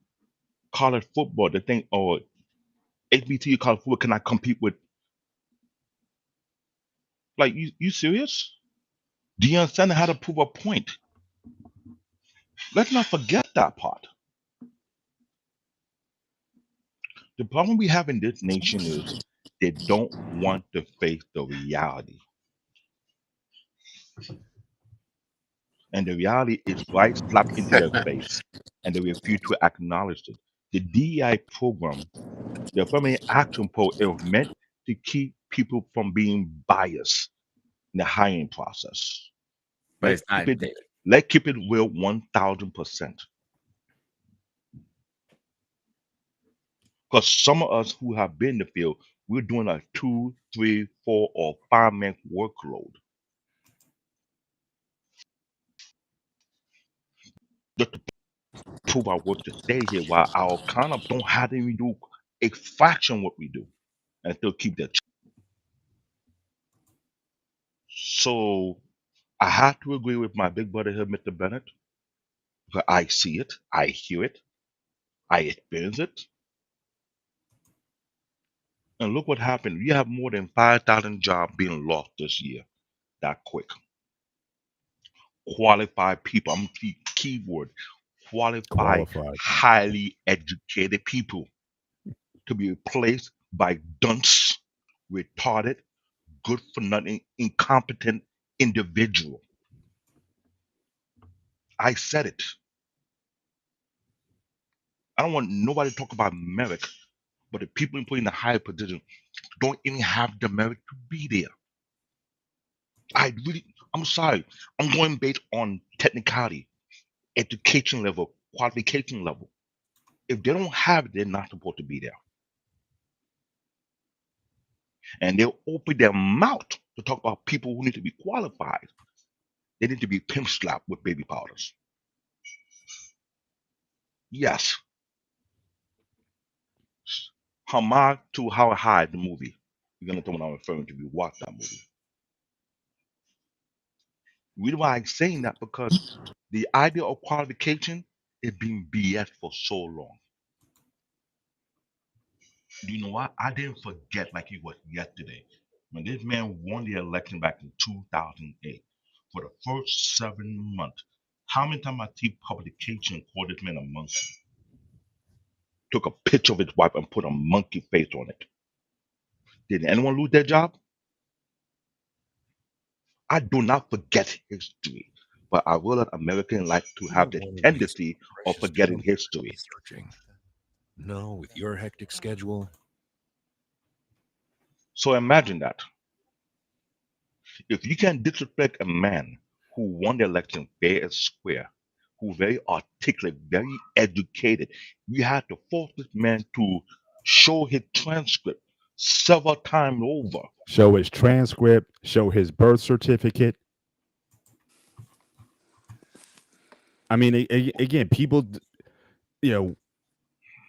college football. They think, oh, HBCU college football cannot compete with. Like, you serious? Deion Sanders had to prove a point. Let's not forget that part. The problem we have in this nation is they don't want to face the reality. And the reality is right slapped into their face, and they refuse to acknowledge it. The DEI program, the Affirmative Action Program, it was meant to keep people from being biased in the hiring process. But Let's it's keep not. it let's keep it real 1000%. Because some of us who have been in the field, we're doing a 2, 3, 4, or 5 man workload just to prove our worth to stay here while our counterparts don't have to even do a fraction what we do and still keep their. So I have to agree with my big brother here, Mr. Bennett, because I see it, I hear it, I experience it. And look what happened. You have more than 5,000 jobs being lost this year that quick. Qualified people, I'm the keyword, qualified, Qualified. highly educated people to be replaced by dunce, retarded, good for nothing, incompetent individual. I said it. I don't want nobody to talk about merit, but the people put in the higher position don't even have the merit to be there. I'm sorry. I'm going based on technicality, education level, qualification level. If they don't have it, they're not supposed to be there. And they'll open their mouth to talk about people who need to be qualified. They need to be pimp slapped with baby powders. Yes, Hamad to How High, the movie. You're gonna know what I'm referring to if you watch that movie. The reason why I'm saying that because the idea of qualification is being BS for so long. Do you know what? I didn't forget like it was yesterday. When this man won the election back in 2008, for the first 7 months, how many times I see publication called this man a monkey? Took a picture of his wife and put a monkey face on it. Did anyone lose their job? I do not forget history, but I will let Americans like to have You're this one of these tendency of precious forgetting gems history. searching. No, with your hectic schedule, So imagine that. If you can disrespect a man who won the election fair and square, who's very articulate, very educated, you have to force this man to show his transcript several times over. Show his transcript, show his birth certificate. I mean, again, people, you know,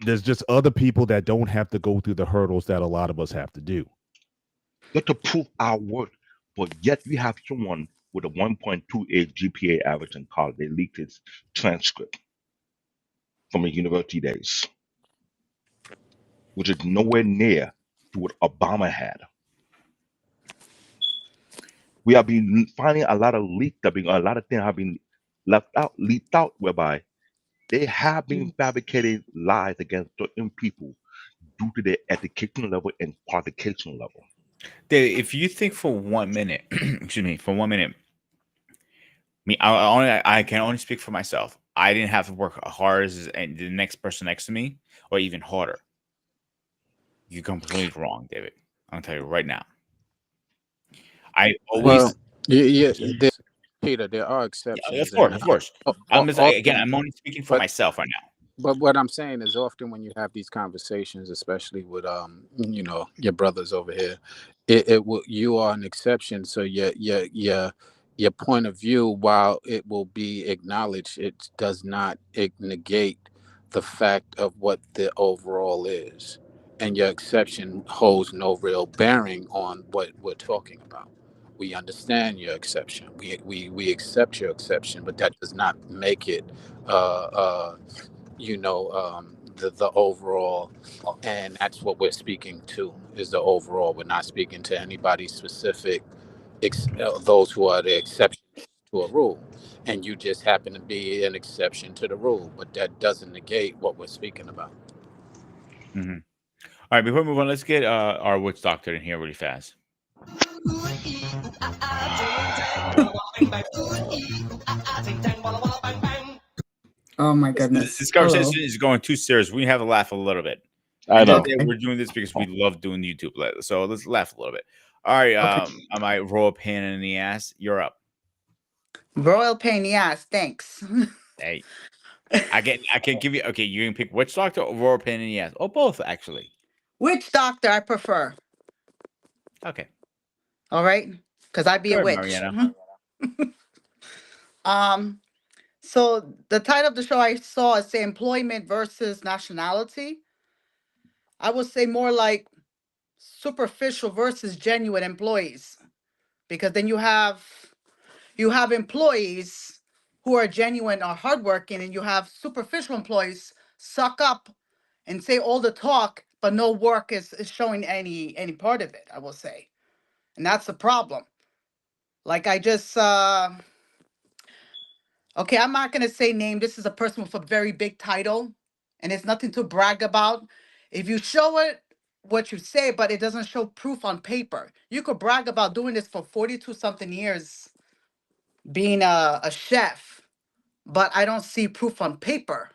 there's just other people that don't have to go through the hurdles that a lot of us have to do. Just to prove our worth. But yet we have someone with a 1.28 GPA average in college. They leaked his transcript from his university days, which is nowhere near to what Obama had. We have been finding a lot of leaks, a lot of things have been left out, leaked out, whereby they have been fabricating lies against certain people due to their education level and qualification level. Dave, if you think for 1 minute, excuse me, for 1 minute, I can only speak for myself. I didn't have to work hard as and the next person next to me, or even harder. You're completely wrong, David. I'm gonna tell you right now. I Well, always, yeah, Just there, Peter, there are yeah, exceptions, and of course. Again, often, I'm only speaking for but myself right now. but what I'm saying is often when you have these conversations, especially with your brothers over here, it will you are an exception. So your point of view, while it will be acknowledged, it does not negate the fact of what the overall is, and your exception holds no real bearing on what we're talking about. We understand your exception. We accept your exception, but that does not make it the overall, and that's what we're speaking to is the overall. We're not speaking to anybody specific, those who are the exception to a rule, and you just happen to be an exception to the rule, but that doesn't negate what we're speaking about. Hmm. All right, before we move on, let's get our witch doctor in here really fast. Oh my This, goodness. this Hello. conversation is going too serious. We have to laugh a little bit. I At the end of know. the day, Okay. we're doing this because we love doing YouTube. So let's laugh a little bit. All right, Okay. I might roll a pain in the ass. You're up. Royal pain in the ass. Thanks. Hey, I can give you. Okay, you can pick which doctor or roll a pain in the ass, or both actually. Which doctor I prefer? Okay, All right, because I be go a ahead, witch. Mariana. um. So the title of the show I saw is say employment versus nationality. I would say more like superficial versus genuine employees, because then you have employees who are genuine or hardworking, and you have superficial employees suck up and say all the talk, but no work is showing any part of it. I will say, and that's the problem. Like I just okay, I'm not gonna say name. This is a person with a very big title, and it's nothing to brag about. If you show it what you say, but it doesn't show proof on paper, you could brag about doing this for 42 something years, being a chef, but I don't see proof on paper.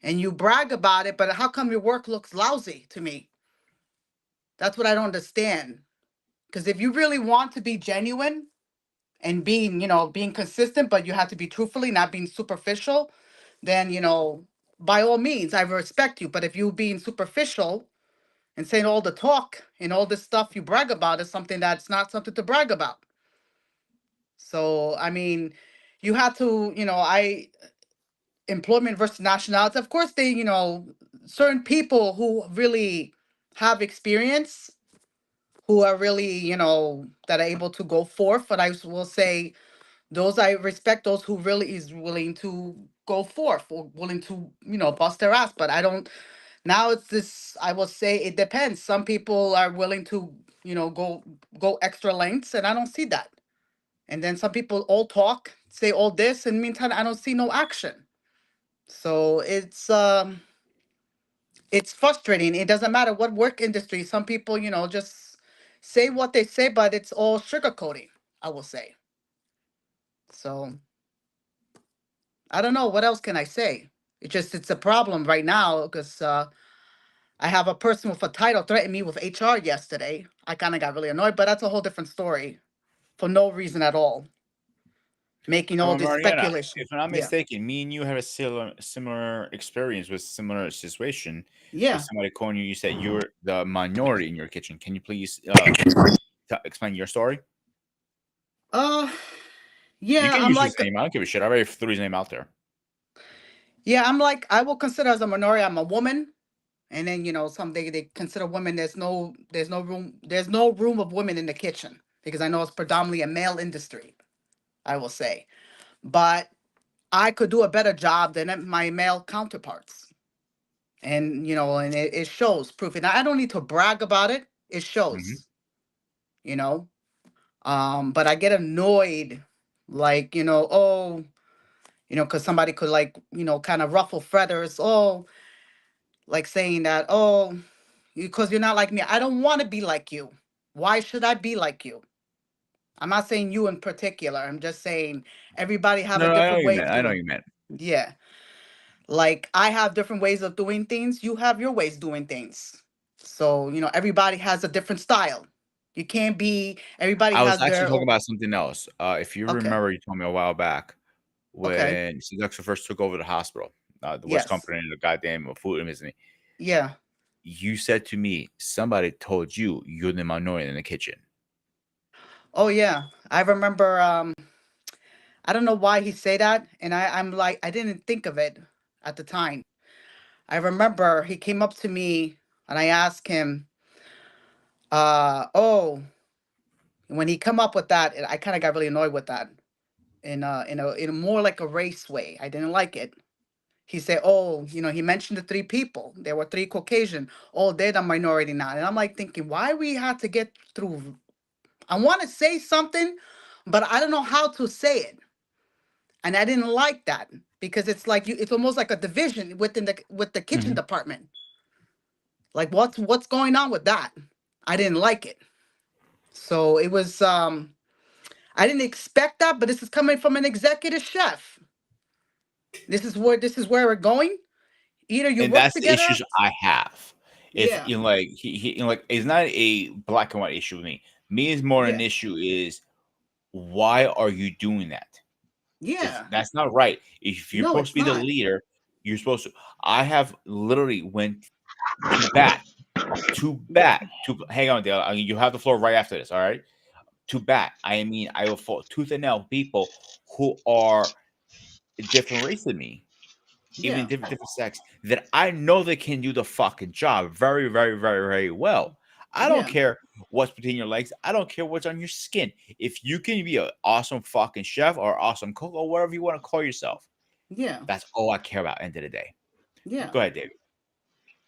And you brag about it, but how come your work looks lousy to me? That's what I don't understand. Because if you really want to be genuine and being consistent, but you have to be truthfully, not being superficial, then, by all means, I respect you. But if you being superficial and saying all the talk and all this stuff you brag about is something that's not something to brag about. So, I mean, you have to, employment versus nationality. Of course, certain people who really have experience, who are really, that are able to go forth. But I will say those I respect those who really is willing to go forth or willing to, bust their ass. But I don't, now it's this, I will say it depends. Some people are willing to, go extra lengths, and I don't see that. And then some people all talk, say all this, and meantime, I don't see no action. So it's frustrating. It doesn't matter what work industry. Some people, just say what they say, but it's all sugarcoating, I will say. So I don't know what else can I say. It's a problem right now because I have a person with a title threaten me with HR yesterday. I kind of got really annoyed, but that's a whole different story for no reason at all. Making all this Mariana, speculation. if I'm not Yeah. mistaken, me and you have a similar experience with similar situation with Yeah. somebody calling you. You said you're the minority in your kitchen. Can you please explain your story? Uh You yeah, can I'm use his like name. I don't give a shit. I already threw his name out there. yeah, I'm like I will consider as a minority, I'm a woman. And then, some they consider women, there's no room of women in the kitchen because I know it's predominantly a male industry, I will say. But I could do a better job than my male counterparts. And it shows proof. And I don't need to brag about it. It Hmm. shows, you know. But I get annoyed, like, oh, because somebody could like, kind of ruffle feathers. Oh, like saying that, oh, because you're not like me. I don't want to be like you. Why should I be like you? I'm not saying you in particular. I'm just saying everybody have No, a no, I know different what you way meant. of I know what doing. you meant. Yeah. Like I have different ways of doing things. You have your ways doing things. So, everybody has a different style. You can't be, everybody I was has actually their, talking about something else. If you okay. remember, you told me a while back Okay. when Seduction first took over the hospital, the West Yes. Company and the goddamn food and Yeah. you said to me, somebody told you you're the minority in the kitchen. Oh yeah. I remember I don't know why he say that, and I'm like I didn't think of it at the time. I remember he came up to me and I asked him, oh, when he come up with that, I kind of got really annoyed with that in a more like a race way. I didn't like it. He said, oh, he mentioned the three people. There were three Caucasian. Oh, they're the minority now. And I'm like thinking, why we had to get through? I want to say something, but I don't know how to say it. And I didn't like that because it's like it's almost like a division within the kitchen Hmm. department. Like what's going on with that? I didn't like it. So it was I didn't expect that, but this is coming from an executive chef. This is where we're going. Either you And work that's the together. issues I have. If Yeah. like like it's not a black and white issue with me. Me is more an Yeah. issue is why are you doing that? It's Yeah. that's not right. If you're No, supposed to it's be the not. leader, you're supposed to. I have literally went to bat, to hang on, Dale. I mean, you have the floor right after this. All right, to bat. I mean, I will fought tooth and nail people who are different race than me, even Yeah. different sex, that I know they can do the fucking job very, very, very, very well. I don't Yeah. care what's between your legs. I don't care what's on your skin. If you can be an awesome fucking chef or awesome cook or whatever you want to call yourself, Yeah. that's all I care about. End of the day. Yeah. Go ahead, David.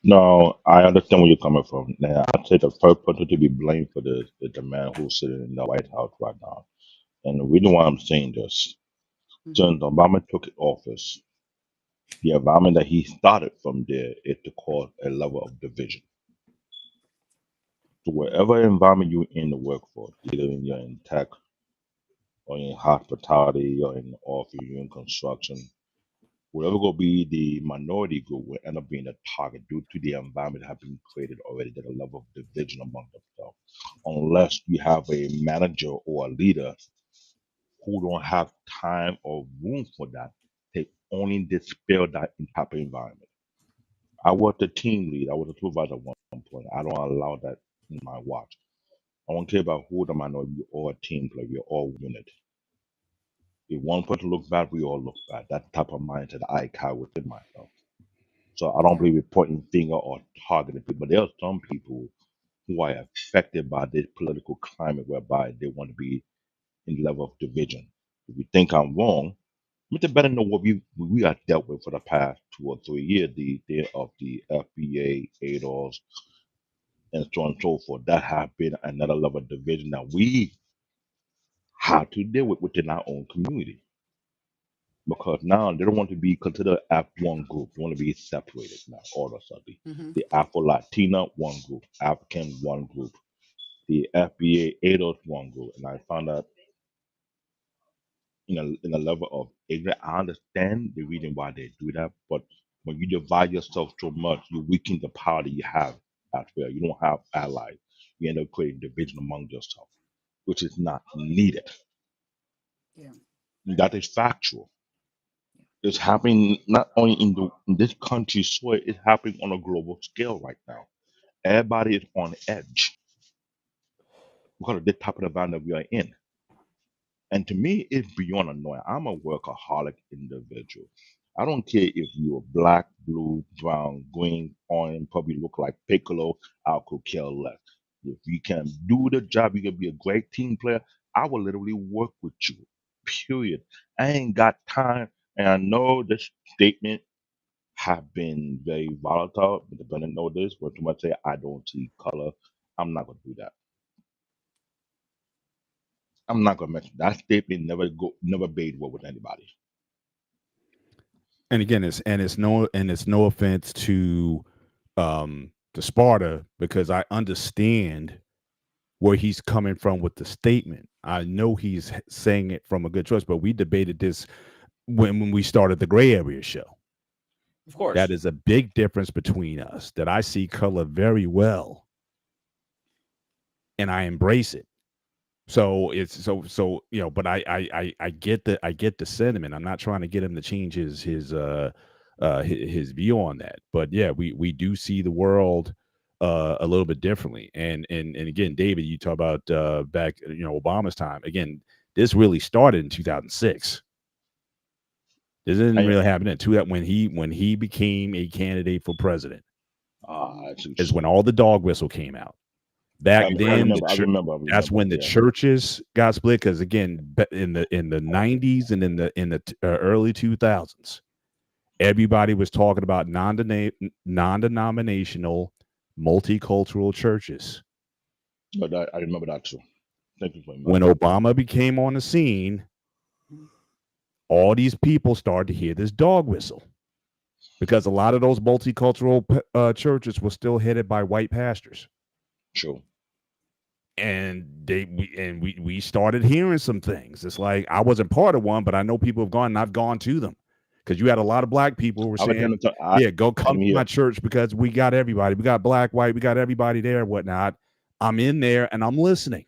No, I understand where you're coming from. Now, I'd say the first person to be blamed for this is the man who's sitting in the White House right now. And the reason why I'm saying this, Hmm. since Obama took office, the environment that he started from there is to cause a level of division. So Hmm. wherever environment you're in the workforce, either you're in tech or in hospitality or in office, you're in construction, whatever will be the minority group will end up being a target due to the environment that have been created already, that a level of division among themselves. Unless you have a manager or a leader who don't have time or room for that, they only dispel that in type of environment. I was the team lead. I was a supervisor at one point. I don't allow that in my watch. I don't care about who the minority. You're all a team player. You're all unit. If one person looks bad, we all look bad. That type of mindset I carry within myself. So I don't Yeah. believe in pointing finger or targeting people. But there are some people who are affected by this political climate whereby they want to be in level of division. If you think I'm wrong, Mr. Better know what we have dealt with for the past 2 or 3 years, the day of the FBA, ADOS, and so on and so forth. That have been another level of division that we have to deal with within our own community. Because now they don't want to be considered as one group. They want to be separated now, all of a sudden. Hmm. The Afro Latina, one group. African, one group. The FBA, ADOS, one group. And I found out in a level of ignorance. I understand the reason why they do that, but when you divide yourself so much, you weaken the power that you have as well. You don't have allies. You end up creating division among yourself, which is not needed. Yeah. That is factual. It's happening not only in this country soil, it's happening on a global scale right now. Everybody is on edge because of the type of environment we are in. And to me, it's beyond annoying. I'm a workaholic individual. I don't care if you're black, blue, brown, green, orange, probably look like Piccolo. I could care less. If you can do the job, you can be a great team player. I will literally work with you. Period. I ain't got time. And I know this statement have been very volatile, but depending on this, when somebody say I don't see color, I'm not gonna do that. I'm not gonna mention that statement. Never made war with anybody. And again, it's no offense to Sparta, because I understand where he's coming from with the statement. I know he's saying it from a good choice, but we debated this when we started the Gray Area show. Of course. That is a big difference between us, that I see color very well and I embrace it. So it's so but I get the sentiment. I'm not trying to get him to change his view on that. But yeah, we do see the world a little bit differently. And again, David, you talk about back Obama's time. Again, this really started in 2006. This didn't really happen until that when he became a candidate for president. Is when all the dog whistle came out. Back then, I remember. That's when the churches got split. Because again, in the 90s and in the early 2000s, everybody was talking about non-denominational, multicultural churches. But I remember that too. Thank you for When Obama became on the scene, all these people started to hear this dog whistle, because a lot of those multicultural churches were still headed by white pastors. True. And we started hearing some things. It's like, I wasn't part of one, but I know people have gone, and I've gone to them, because you had a lot of black people who were saying, yeah, go come to my church, because we got everybody. We got black, white, we got everybody there and whatnot. I'm in there and I'm listening.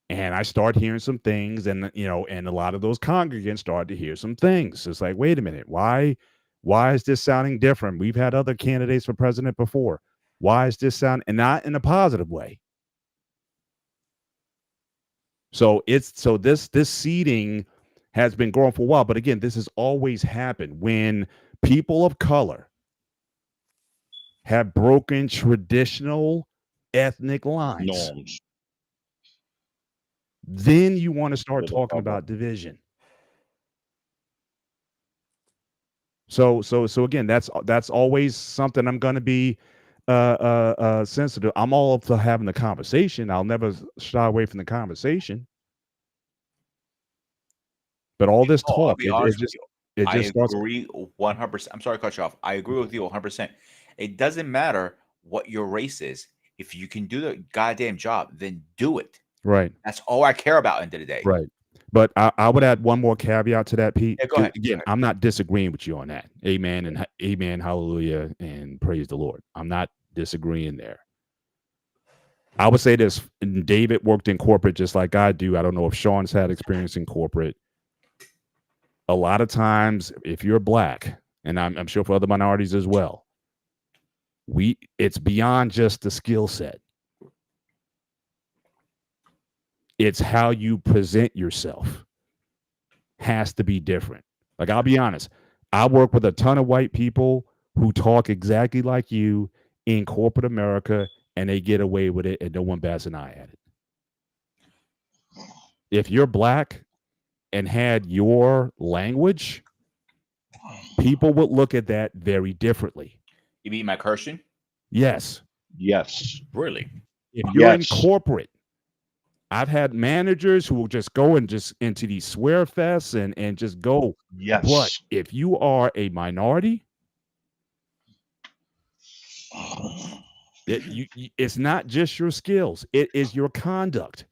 And I start hearing some things, and and a lot of those congregants started to hear some things. It's like, wait a minute, why is this sounding different? We've had other candidates for president before. Why is this sound, and not in a positive way? So this seeding has been growing for a while, but again, this has always happened when people of color have broken traditional ethnic lines. Norms. Then you want to start talking about division. So again, that's always something I'm going to be sensitive. I'm all up for having the conversation. I'll never shy away from the conversation. But all this talk, I just starts. agree 100%. I'm sorry to cut you off. I agree with you 100%. It doesn't matter what your race is. If you can do the goddamn job, then do it. Right. That's all I care about at the end of the day. Right. But I would add one more caveat to that, Pete. Yeah, go ahead. Again, I'm not disagreeing with you on that. Amen and amen, hallelujah, and praise the Lord. I'm not disagreeing there. I would say this: David worked in corporate just like I do. I don't know if Sean's had experience in corporate. A lot of times, if you're black, and I'm sure for other minorities as well, it's beyond just the skill set. It's how you present yourself has to be different. Like, I'll be honest, I work with a ton of white people who talk exactly like you in corporate America, and they get away with it, and no one bats an eye at it. If you're black and had your language, people would look at that very differently. You mean my cursing? Yes. Yes. Really? If you're in corporate, I've had managers who will just go and just into these swear fests and just go. Yes. But if you are a minority, it's not just your skills. It is your conduct.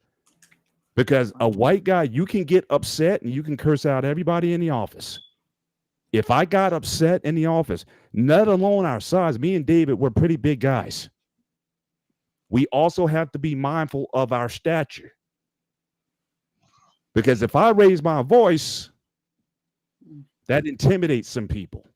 Because a white guy, you can get upset and you can curse out everybody in the office. If I got upset in the office, not alone our size, me and David, we're pretty big guys. We also have to be mindful of our stature. Because if I raise my voice, that intimidates some people.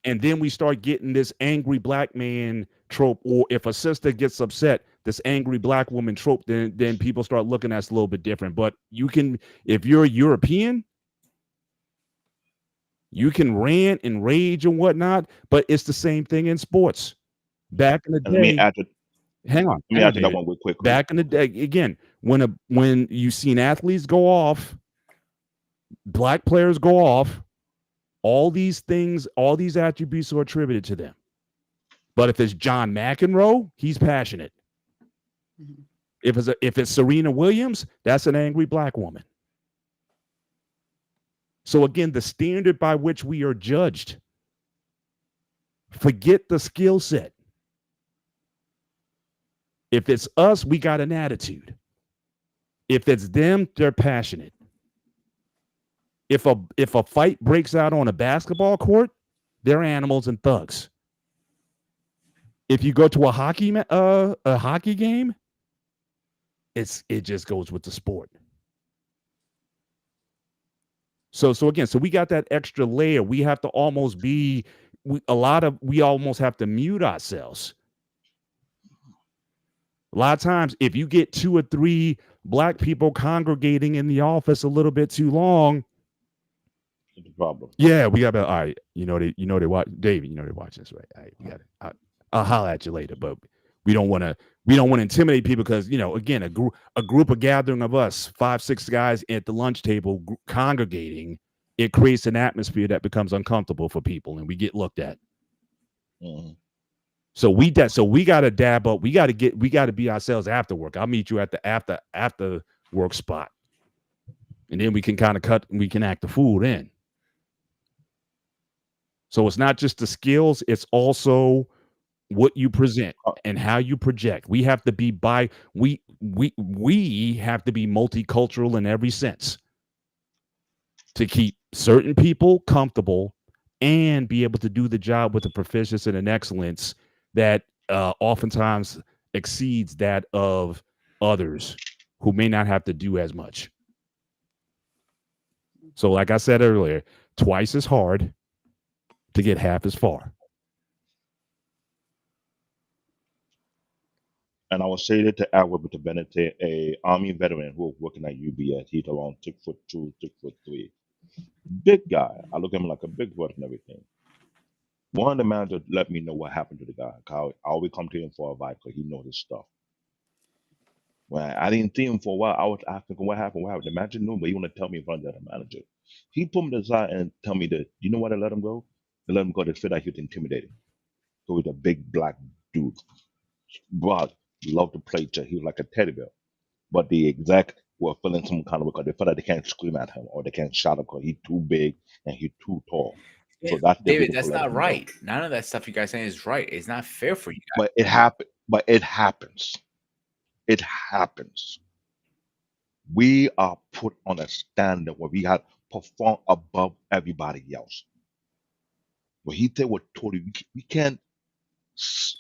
And then we start getting this angry black man trope, or if a sister gets upset, this angry black woman trope, then people start looking at us a little bit different. But you can, if you're a European, you can rant and rage and whatnot, but it's the same thing in sports. Back in the day, hang on, let me add to that one real quick. Back in the day, again, when you've seen athletes go off, black players go off, all these things, all these attributes are attributed to them. But if it's John McEnroe, he's passionate. Mm-hmm. If it's Serena Williams, that's an angry black woman. So again, the standard by which we are judged, forget the skill set. If it's us, we got an attitude. If it's them, they're passionate. If a fight breaks out on a basketball court, they're animals and thugs. If you go to a hockey game, it just goes with the sport. So again, so we got that extra layer. We have to almost be we almost have to mute ourselves. A lot of times, if you get 2 or 3 black people congregating in the office a little bit too long, That's the problem. yeah, we got to. All right, they watch David. They watch this, right? All right, we got it. I'll holler at you later, but we don't want to intimidate people because again, a group of gathering of us, 5, 6 guys at the lunch table congregating, it creates an atmosphere that becomes uncomfortable for people, and we get looked at. Mm-hmm. So we got to dab up. We got to be ourselves after work. I'll meet you at the after work spot, and then we can kind of cut. We can act the fool then. So it's not just the skills; it's also what you present and how you project. We have to be we have to be multicultural in every sense to keep certain people comfortable and be able to do the job with a proficiency and an excellence that oftentimes exceeds that of others who may not have to do as much. So, like I said earlier, twice as hard to get half as far. And I will say that to Edward with the benefit, a Army veteran who was working at UBS. He's around 6'2", 6'3", big guy. I look at him like a big brother and everything. One of the managers let me know what happened to the guy. I always come to him for advice because he knows his stuff. When I didn't see him for a while, I was asking him what happened. What happened? The manager knew, but he wanted to tell me in front of the other manager. He put me aside and tell me that, you know why they let him go? They let him go. They feel like he was intimidated. So he's a big black dude. Broad, loved to play. He was like a teddy bear. But the exec were feeling some kind of way because they felt like they can't scream at him or they can't shout at him because he's too big and he's too tall. So that's the David, reason for that's letting not him go. right. None of that stuff you guys saying is right. It's not fair for you guys. But it happened. But it happens. It happens. We are put on a standard where we have to perform above everybody else. What he said was totally. We can't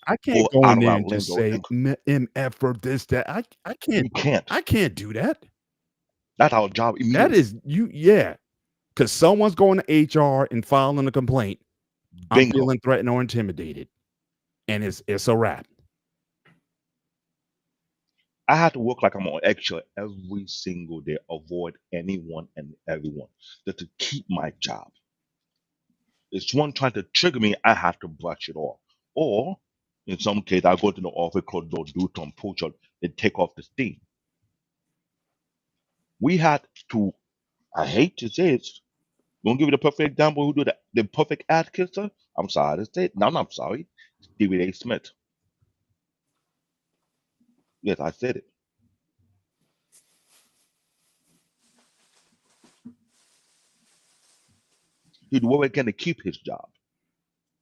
I can't go go out in of there our and just lingo. say And MF or this, that. I can't we can't. I can't do that. That's our job That immediately. is yeah. Because someone's going to HR and filing a complaint. I'm Bingo. feeling threatened or intimidated. And it's a wrap. I have to work like I'm on eggshell every single day, avoid anyone and everyone, just to keep my job. If someone trying to trigger me, I have to brush it off. Or in some case, I go to the office, close the door, do some push up, and take off the steam. We had to, I hate to say it, don't give you the perfect example who do that. The perfect ad kisser. I'm sorry to say it. No, I'm not sorry. Stevie A. Smith. Yes, I said it. He'd work again to keep his job.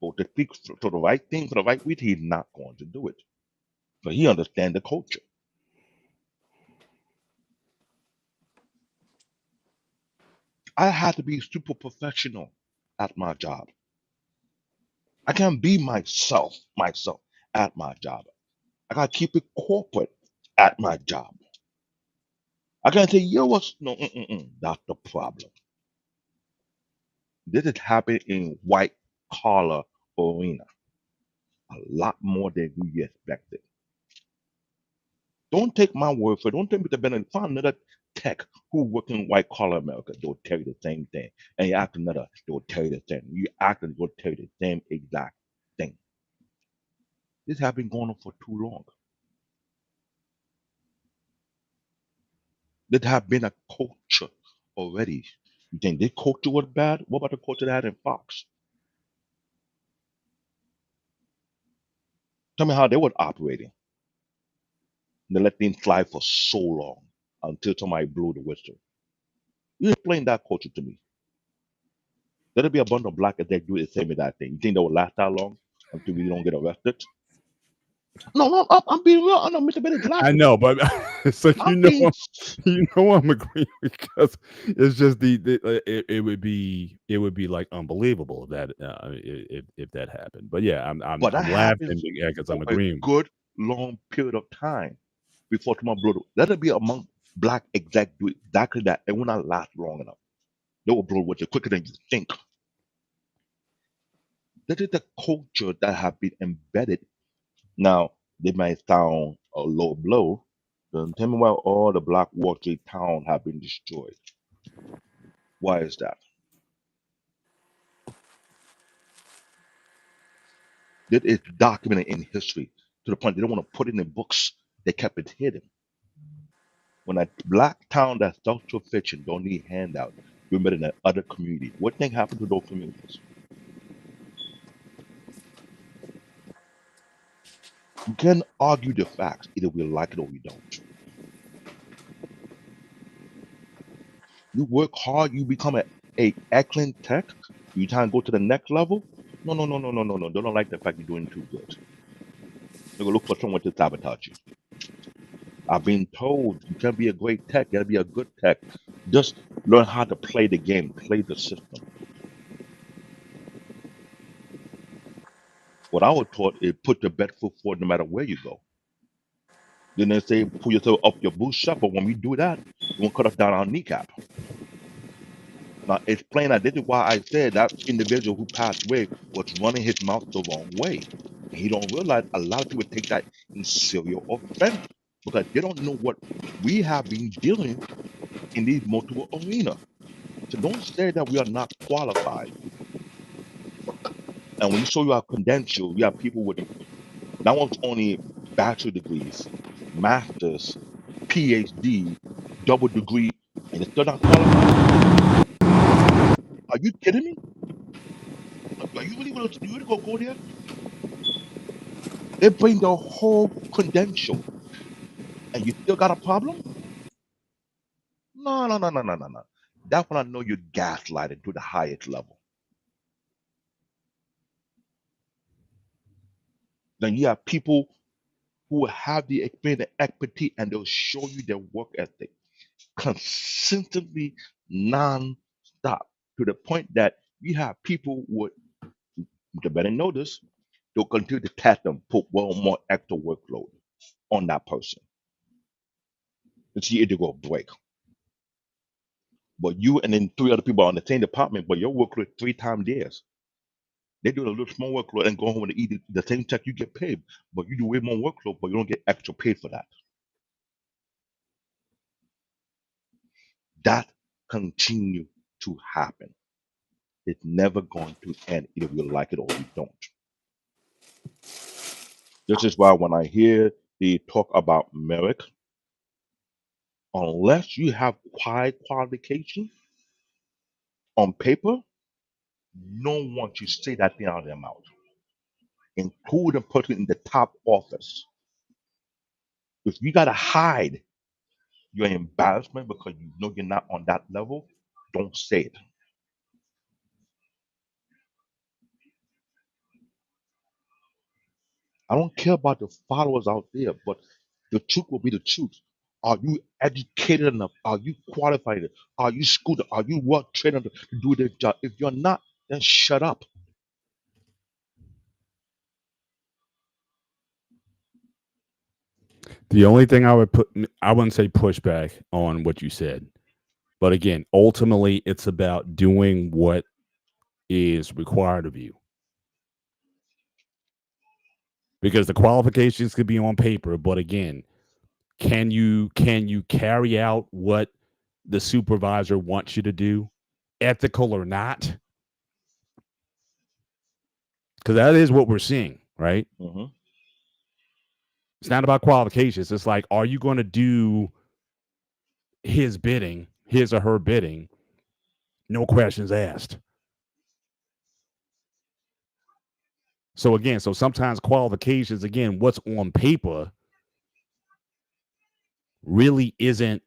But to speak for the right thing for the right reason, he's not going to do it. But he understands the culture. I had to be super professional at my job. I can't be myself at my job. I gotta keep it corporate at my job. I can't say, yo, what's no, that's the problem. This is happening in white collar arena a lot more than we expected. Don't take my word for it. Don't take me to benefit. Find another tech who work in white collar America. They'll tell you the same thing. And you act another, they'll tell you the same. You act and they'll tell you the same exact thing. This has been going on for too long. There have been a culture already. You think this culture was bad? What about the culture they had in Fox? Tell me how they were operating. They let things slide for so long until somebody blew the whistle. You explain that culture to me. There'll be a bunch of black if they do the same exact thing. You think they will last that long until we don't get arrested? No, no, I'm being real. I know Mr. Bennett's I laughing. know, but so I'm being you know I'm agreeing because it's just it would be like unbelievable if that if that happened. But yeah, but that I'm laughing happens because for I'm a agreeing. good long period of time before tomorrow blow. Let it be among black exec do exactly that. It will not last long enough. They will blow with you quicker than you think. That is the culture that have been embedded. Now, they might sound a low blow. Then tell me why all the black Wall Street towns have been destroyed. Why is that? That is documented in history to the point they don't want to put it in books. They kept it hidden. When a black town that's social fiction don't need handout, you're better than other community. What thing happened to those communities? You can argue the facts. Either we like it or we don't. You work hard, you become a excellent tech, you try and go to the next level. No, no, no, no, no, no, no. They don't like the fact you're doing too good. They're gonna look for someone to sabotage you. I've been told you can't be a great tech, you gotta be a good tech. Just learn how to play the game, play the system. What I was taught is put your best foot forward no matter where you go. Then they say pull yourself up your bootstrap, but when we do that, you won't cut us down our kneecap. Now explain that this is why I said that individual who passed away was running his mouth the wrong way. And he don't realize a lot of people take that in serious offense because they don't know what we have been dealing in these multiple arenas. So don't say that we are not qualified. And when you show your credentials, we have people with not only bachelor degrees, masters, PhD, double degree, and they're still not qualified. Are you kidding me? Are you really gonna go there? They bring the whole credential, and you still got a problem? No, no, no, no, no, no, no. That's when I know you're gaslighting to the highest level. Then you have people who have the experience, the expertise, and they'll show you their work ethic consistently, non-stop, to the point that you have people with the better notice, they'll continue to test them, put well more extra workload on that person and see if they go break. But you and then three other people are in the same department, but your workload 3 times theirs. They do a little small workload and go home and eat the same check you get paid, but you do way more workload, but you don't get extra paid for that. That continue to happen. It's never going to end, either we like it or we don't. This is why when I hear the talk about merit, unless you have high qualification on paper, no one should say that thing out of their mouth, including person in the top office. If you gotta hide your embarrassment because you know you're not on that level, don't say it. I don't care about the followers out there, but the truth will be the truth. Are you educated enough? Are you qualified? Are you schooled? Are you well trained enough to do this job? If you're not, then shut up. The only thing I wouldn't say pushback on what you said, but again, ultimately, it's about doing what is required of you because the qualifications could be on paper, but again, can you carry out what the supervisor wants you to do, ethical or not? Because that is what we're seeing, right? Hmm. It's not about qualifications. It's like, are you going to do his bidding, his or her bidding, no questions asked? So again, so sometimes qualifications, again, what's on paper really isn't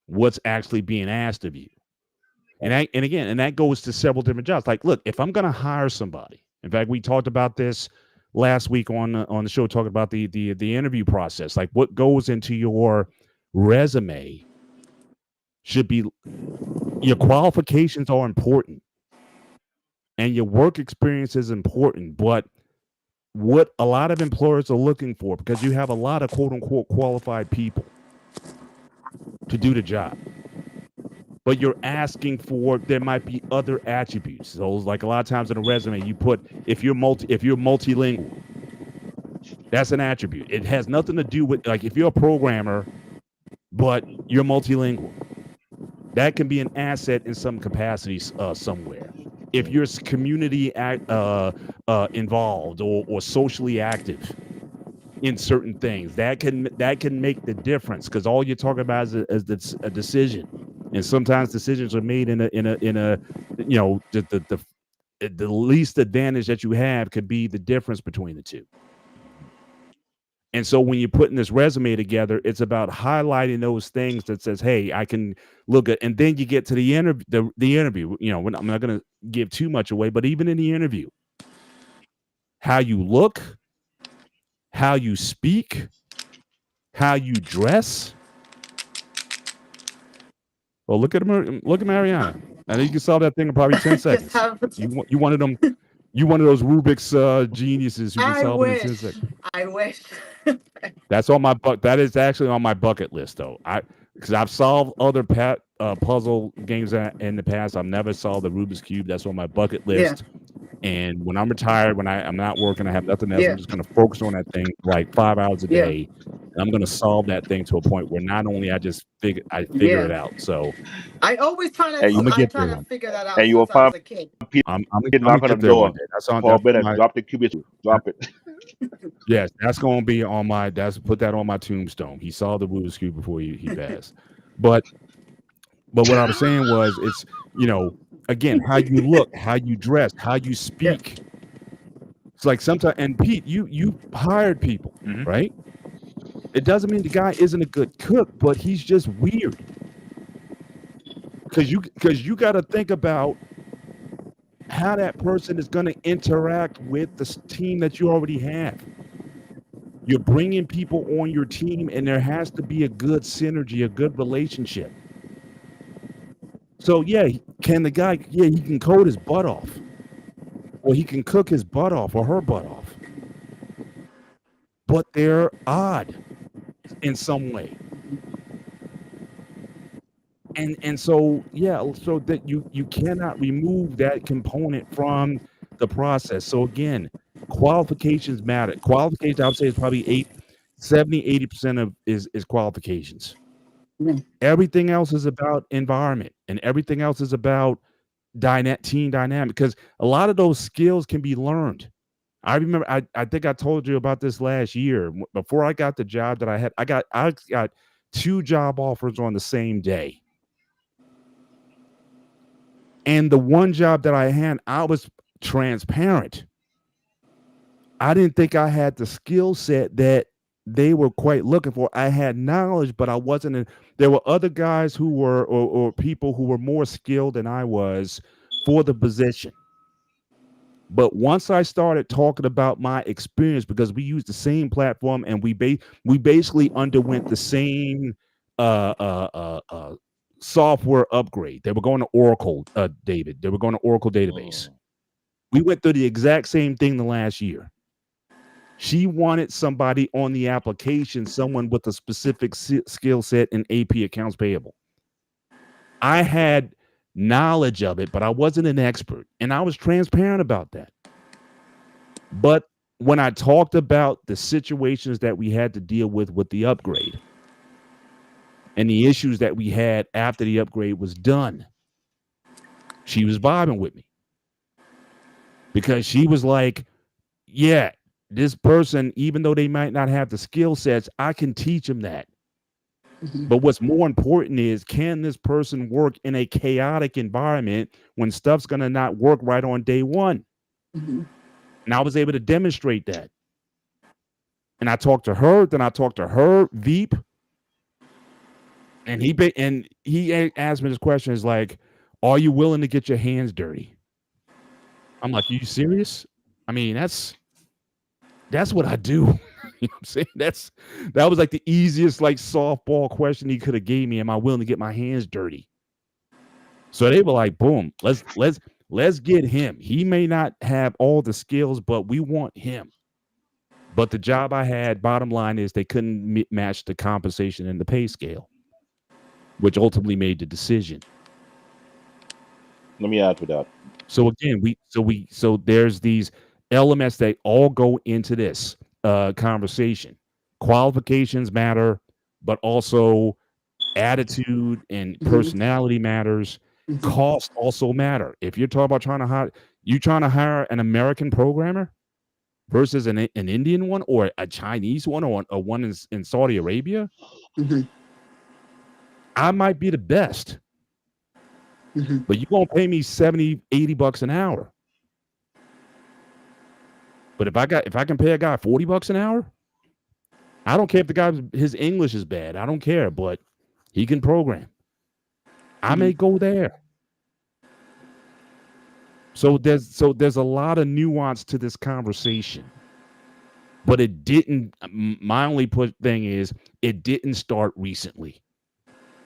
what's actually being asked of you. And again, and that goes to several different jobs. Like, look, if I'm going to hire somebody, in fact, we talked about this last week on the show talking about the interview process. Like what goes into your resume should be your qualifications are important and your work experience is important, but what a lot of employers are looking for, because you have a lot of quote unquote qualified people to do the job, but you're asking for there might be other attributes. So like a lot of times in a resume you put if you're multilingual, that's an attribute. It has nothing to do with, like, if you're a programmer but you're multilingual, that can be an asset in some capacities somewhere. If you're community involved or socially active in certain things, that can make the difference, because all you're talking about is a decision, and sometimes decisions are made in a the least advantage that you have could be the difference between the two. And so when you're putting this resume together, it's about highlighting those things that says, hey, I can look at, and then you get to the interview, the interview, I'm not going to give too much away, but even in the interview, how you look, how you speak, how you dress. Well, look at Mariana. I think you can solve that thing in probably 10 seconds. You one of them, you one of those Rubik's geniuses who can solve it in 10 seconds. I wish. That's on my that is actually on my bucket list, though. Because I've solved other puzzle games in the past. I've never solved the Rubik's Cube. That's on my bucket list. And when I'm retired, when I'm not working, I have nothing else. I'm just going to focus on that thing like 5 hours a day. And I'm going to solve that thing to a point where not only I figure it out. So I always try to figure that out And you will since I was find a kid. I'm knock on the get there one door. day. That's on Paul that's Bennett, my, drop the cubit. Drop it. yes, that's going to be on my. Put that on my tombstone. He solved the Rubik's Cube before he passed. But what I was saying was, it's again, how you look, how you dress, how you speak. It's like sometimes, and Pete, you hired people, right? It doesn't mean the guy isn't a good cook, but he's just weird. Because you got to think about how that person is going to interact with the team that you already have. You're bringing people on your team, and there has to be a good synergy, a good relationship. So yeah, can the guy? Yeah, he can code his butt off, or he can cook his butt off, or her butt off. But they're odd in some way. And so so that you cannot remove that component from the process. So again, qualifications matter. Qualifications, I would say, is probably 80% of is qualifications. Everything else is about environment, and everything else is about team dynamic, because a lot of those skills can be learned. I remember I think I told you about this last year. Before I got the job that I had, I got 2 job offers on the same day. And the one job that I had, I was transparent. I didn't think I had the skill set that they were quite looking for. I had knowledge, but I wasn't. There were other guys who were, or people who were more skilled than I was for the position. But once I started talking about my experience, because we used the same platform and we basically underwent the same software upgrade. They were going to Oracle, David. They were going to Oracle database. We went through the exact same thing the last year. She wanted somebody on the application, someone with a specific skill set in AP, accounts payable. I had knowledge of it, but I wasn't an expert, and I was transparent about that. But when I talked about the situations that we had to deal with the upgrade and the issues that we had after the upgrade was done, she was vibing with me, because she was like, yeah, this person, even though they might not have the skill sets, I can teach them that. But what's more important is, can this person work in a chaotic environment when stuff's going to not work right on day one? And I was able to demonstrate that. And I talked to her, then I talked to her Veep, and he asked me this question, is like, are you willing to get your hands dirty? I'm like, are you serious? I mean, that's That's what I do. You know what I'm saying? That was like the easiest like softball question he could have gave me. Am I willing to get my hands dirty? So they were like, boom, let's get him. He may not have all the skills, but we want him. But the job I had, bottom line is they couldn't match the compensation and the pay scale, which ultimately made the decision. Let me add to that. So again, so there's these elements that all go into this conversation. Qualifications matter, but also attitude and Mm-hmm. personality matters. Mm-hmm. Cost also matter. If you're talking about trying to hire an American programmer versus an Indian one or a Chinese one or a one in Saudi Arabia, Mm-hmm. I might be the best, Mm-hmm. but you won't pay me 70, $80 an hour. But if I can pay a guy $40 an hour, I don't care if the guy his English is bad. I don't care, but he can program. I Mm-hmm. may go there. So there's a lot of nuance to this conversation. But it didn't my only put thing is it didn't start recently.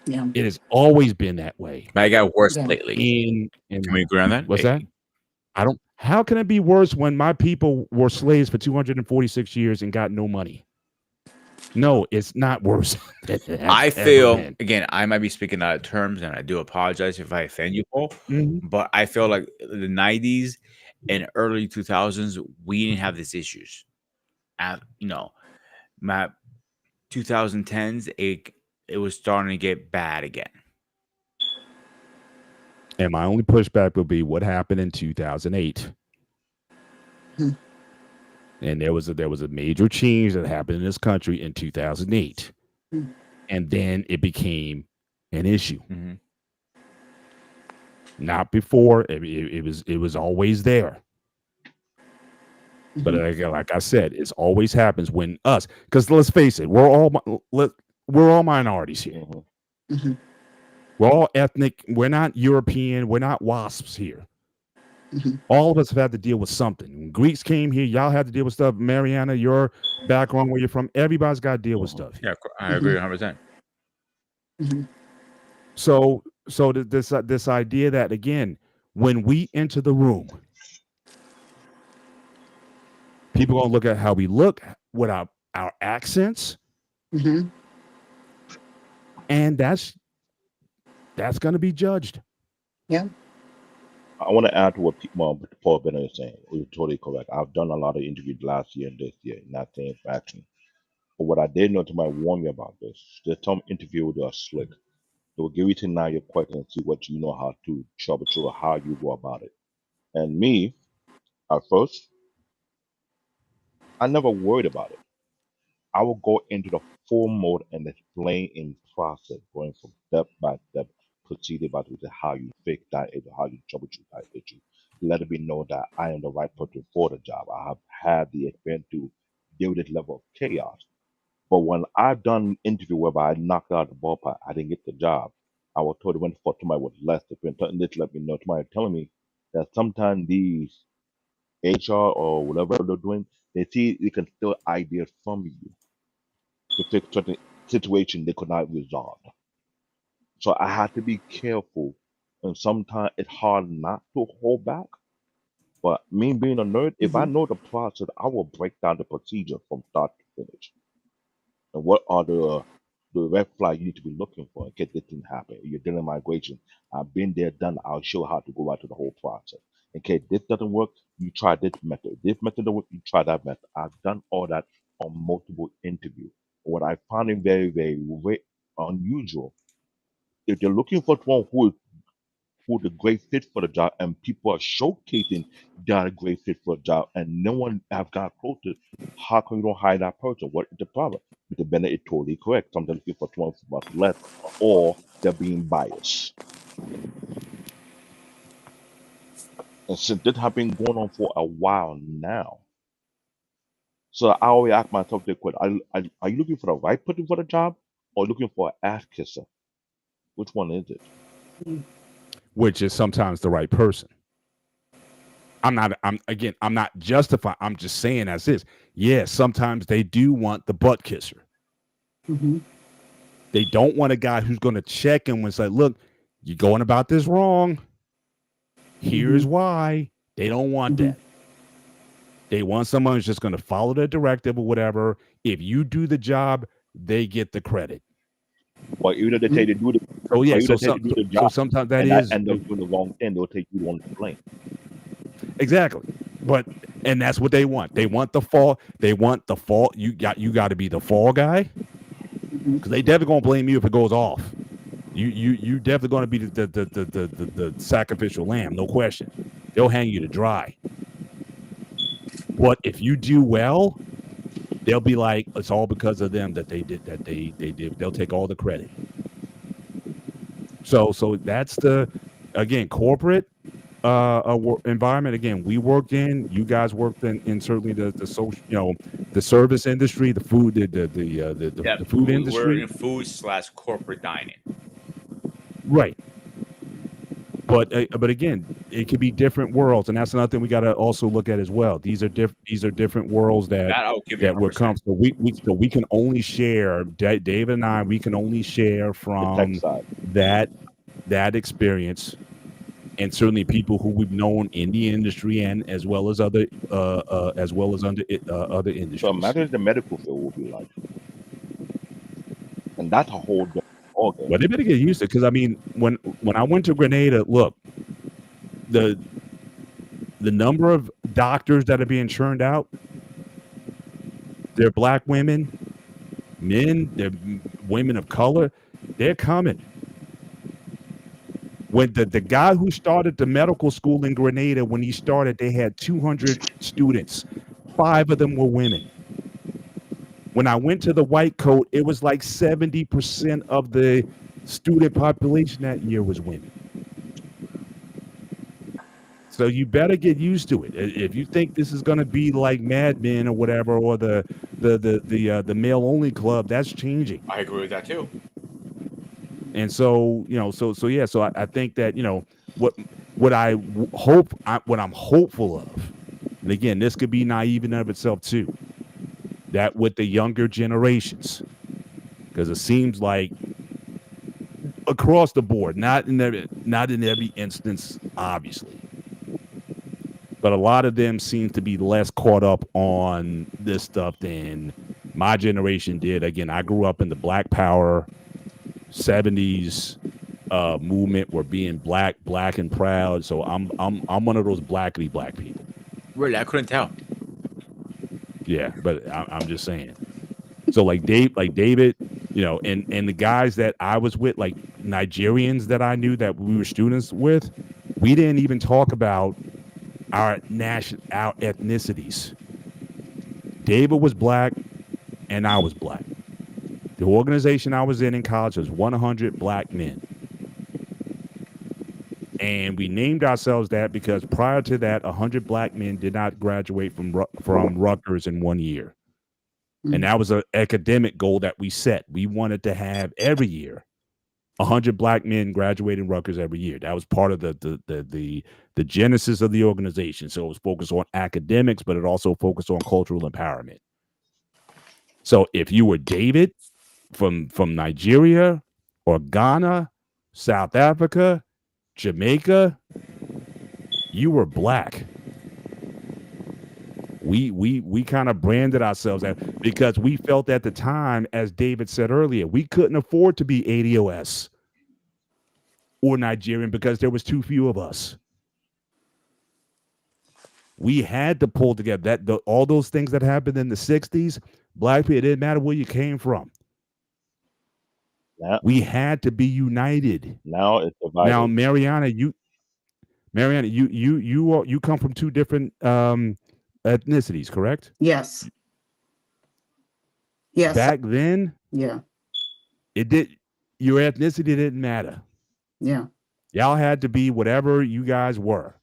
Yeah. It has always been that way. But it got worse Yeah. lately. In Can we agree on that? what's that? I don't how can it be worse when my people were slaves for 246 years and got no money? No, it's not worse than it has I ever feel been. again, I might be speaking out of terms, and I do apologize if I offend you, Paul. Mhm. But I feel like the '90s and early 2000s, we didn't have these issues. My 2010s, it was starting to get bad again. And my only pushback would be what happened in 2008. Hmm. And there was a major change that happened in this country in 2008. Hmm. And then it became an issue. Mhm. Not before. It was always there. But Mm-hmm. like I said, it always happens when us because let's face it, we're all minorities here. Hmm. Mm-hmm. We're all ethnic. We're not European. We're not wasps here. Mm-hmm. All of us have had to deal with something. When Greeks came here, y'all had to deal with stuff. Mariana, your background, where you're from, everybody's got to deal with Hmm. stuff Yeah, here. I Mm-hmm. agree 100%. Mm-hmm. So this idea that again, when we enter the room, people gonna look at how we look, what our accents, Mm-hmm. and that's gonna be judged. Yeah. I want to add to what Paul Bennett is saying. You're totally correct. I've done a lot of interviews last year and this year, not saying for action. But what I did know to my warn you about this, there's some interviewers that are slick. They will give you to now your question and see what you know how to troubleshoot or how you go about it. And me, at first, I never worried about it. I will go into the full mode and explain in process, going from step by step, procedure by procedure, how you fix that issue, how you troubleshoot that issue. Let it be known that I am the right person for the job. I have had the experience to deal with this level of chaos. But when I've done interview whereby I knocked out the ballpark, I didn't get the job. I was told it went for somebody with less experience. This let me know. Somebody telling me that sometimes these HR or whatever they're doing, they see they can steal ideas from you to fix certain situation they could not resolve. So I had to be careful, and sometimes it's hard not to hold back. But me being a nerd, if I Mm-hmm. know the process, I will break down the procedure from start to finish. And what are the red flag you need to be looking for in case this didn't happen? You're dealing with migration. I've been there, done. I'll show how to go out to the whole process. In case this doesn't work, you try this method. This method doesn't work, you try that method. I've done all that on multiple interviews. What I find it very unusual, if they're looking for someone who's a great fit for the job and people are showcasing they're a great fit for the job and no one have got quoted, how come you don't hire that person? What is the problem? Mr. Bennett is totally correct. Sometimes looking for someone who much less or they're being biased. And since this has been going on for a while now, so I always ask myself the question, are you looking for the right person for the job or looking for an ass kisser? Which one is it? Which is sometimes the right person. I'm not justifying. I'm just saying as is. Yeah, sometimes they do want the butt kisser. Mm-hmm. They don't want a guy who's going to check in and say, "Look, you're going about this wrong. Mm-hmm. Here's why." They don't want Mm-hmm. that. They want someone who's just going to follow the directive or whatever. If you do the job, they get the credit. But even if they take to do the, So yeah, but even if they take to do the so job sometimes that and I is end up doing the wrong thing, they'll take you on the blame. exactly. But and that's what they want. They want the fall. They want the fall. You got to be the fall guy because they definitely gonna blame you if it goes off. You definitely gonna be the sacrificial lamb, no question. They'll hang you to dry. But if you do well, they'll be like, it's all because of them that they did that they did. They'll take all the credit. So that's the again corporate environment. Again, we worked in. You guys worked in certainly the social, the service industry, the food, Yeah, the food we're in industry, food/corporate dining. right? But again, it could be different worlds, and that's another thing we got to also look at as well. These are different worlds That I'll give you that we're 100%. come. So we can only share. David and I, we can only share The tech from side. that experience, and certainly people who we've known in the industry and as well as other under other So industries. imagine the medical field will be like, and that's a whole different ballgame. But they better get used to it because I mean, when I went to Grenada, look, the number of doctors that are being churned out, they're black women, men, they're women of color, they're coming. When the guy who started the medical school in Grenada, when he started, they had 200 students. 5 of them were women. When I went to the white coat, it was like 70% of the student population that year was women. So you better get used to it. If you think this is going to be like Mad Men or whatever, or the male only club, that's changing. I agree with that too. And so yeah. So I think that what what I'm hopeful of, and again, this could be naive in and of itself too, that with the younger generations, because it seems like across the board, not in every instance, obviously, but a lot of them seem to be less caught up on this stuff than my generation did. Again, I grew up in the Black Power 70s movement, where being black and proud. So I'm one of those blackity black people. Really, I couldn't tell. Yeah, but I'm just saying. So like David, and the guys that I was with, like Nigerians that I knew that we were students with, we didn't even talk about our ethnicities. David was black and I was black. The organization I was in college was 100 black men. And we named ourselves that because prior to that, 100 black men did not graduate from Rutgers in 1 year. And that was an academic goal that we set. We wanted to have every year 100 black men graduating Rutgers every year. That was part of the genesis of the organization. So it was focused on academics, but it also focused on cultural empowerment. So if you were David from Nigeria or Ghana, South Africa, Jamaica, you were black. We kind of branded ourselves that because we felt at the time, as David said earlier, we couldn't afford to be ADOS or Nigerian because there was too few of us. We had to pull together all those things that happened in the 60s. Black people, it didn't matter where you came from. We had to be united. Now it's divided. Now, Mariana, you come from 2 different ethnicities, correct? Yes. Yes. Back then, Yeah. your ethnicity didn't matter. Yeah. Y'all had to be whatever you guys were.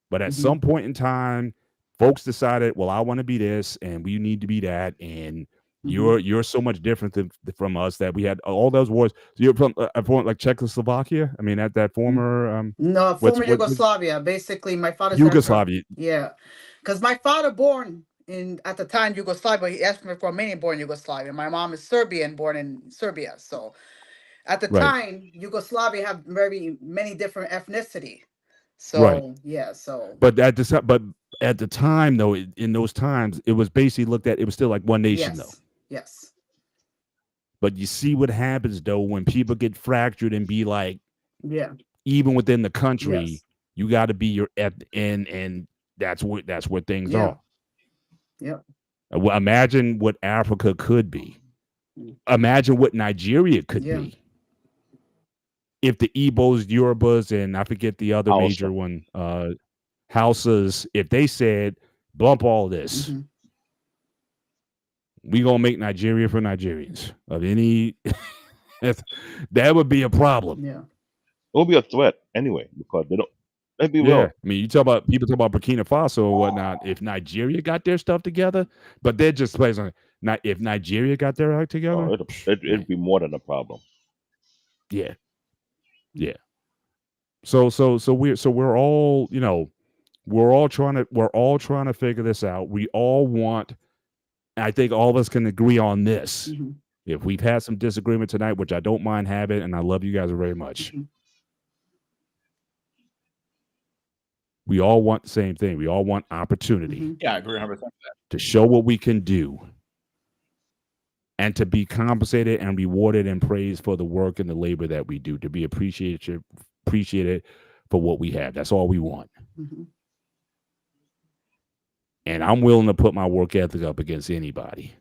But at some point in time, folks decided, well, I want to be this and we need to be that. And Hmm. You're so much different from us that we had all those wars. So you're from like Czechoslovakia. I mean, at that former No, what's former what Yugoslavia. Basically, my father said from, Yugoslavia, yeah, because my father born in at the time Yugoslavia. He asked me for Romanian born Yugoslavia. My mom is Serbian born in Serbia. So at the right, time, Yugoslavia have very many different ethnicity. right. So yeah, so But at the time though, in those times, it was basically looked at. It was still like one nation though. yes, yes, But you see what happens though when people get fractured and be like, yeah, even within the country, yes, you got to be your at and that's where things yeah, are. yeah, Well, imagine what Africa could be. Imagine what Nigeria could yeah, be if the Igbos, Yorubas, and I forget the other Hausa. major one, Hausas, if they said, bump all this, hmm, we gonna make Nigeria for Nigerians of any. That would be a problem. yeah, It will be a threat anyway because they don't. Let's be Yeah, real. I mean, you talk about people talk about Burkina Faso or whatnot. If Nigeria got their stuff together, but they're just plays on. Not if Nigeria got their act Oh, together, it'd man. be more than a problem. Yeah, yeah. So we're all we're all trying to figure this out. We all want. I think all of us can agree on this. hmm, If we've had some disagreement tonight, which I don't mind having, and I love you guys very much, hmm, we all want the same thing. We all want opportunity hmm, Yeah, I agree 100%. to show what we can do and to be compensated and rewarded and praised for the work and the labor that we do, to be appreciated for what we have. That's all we want. hmm, And I'm willing to put my work ethic up against anybody.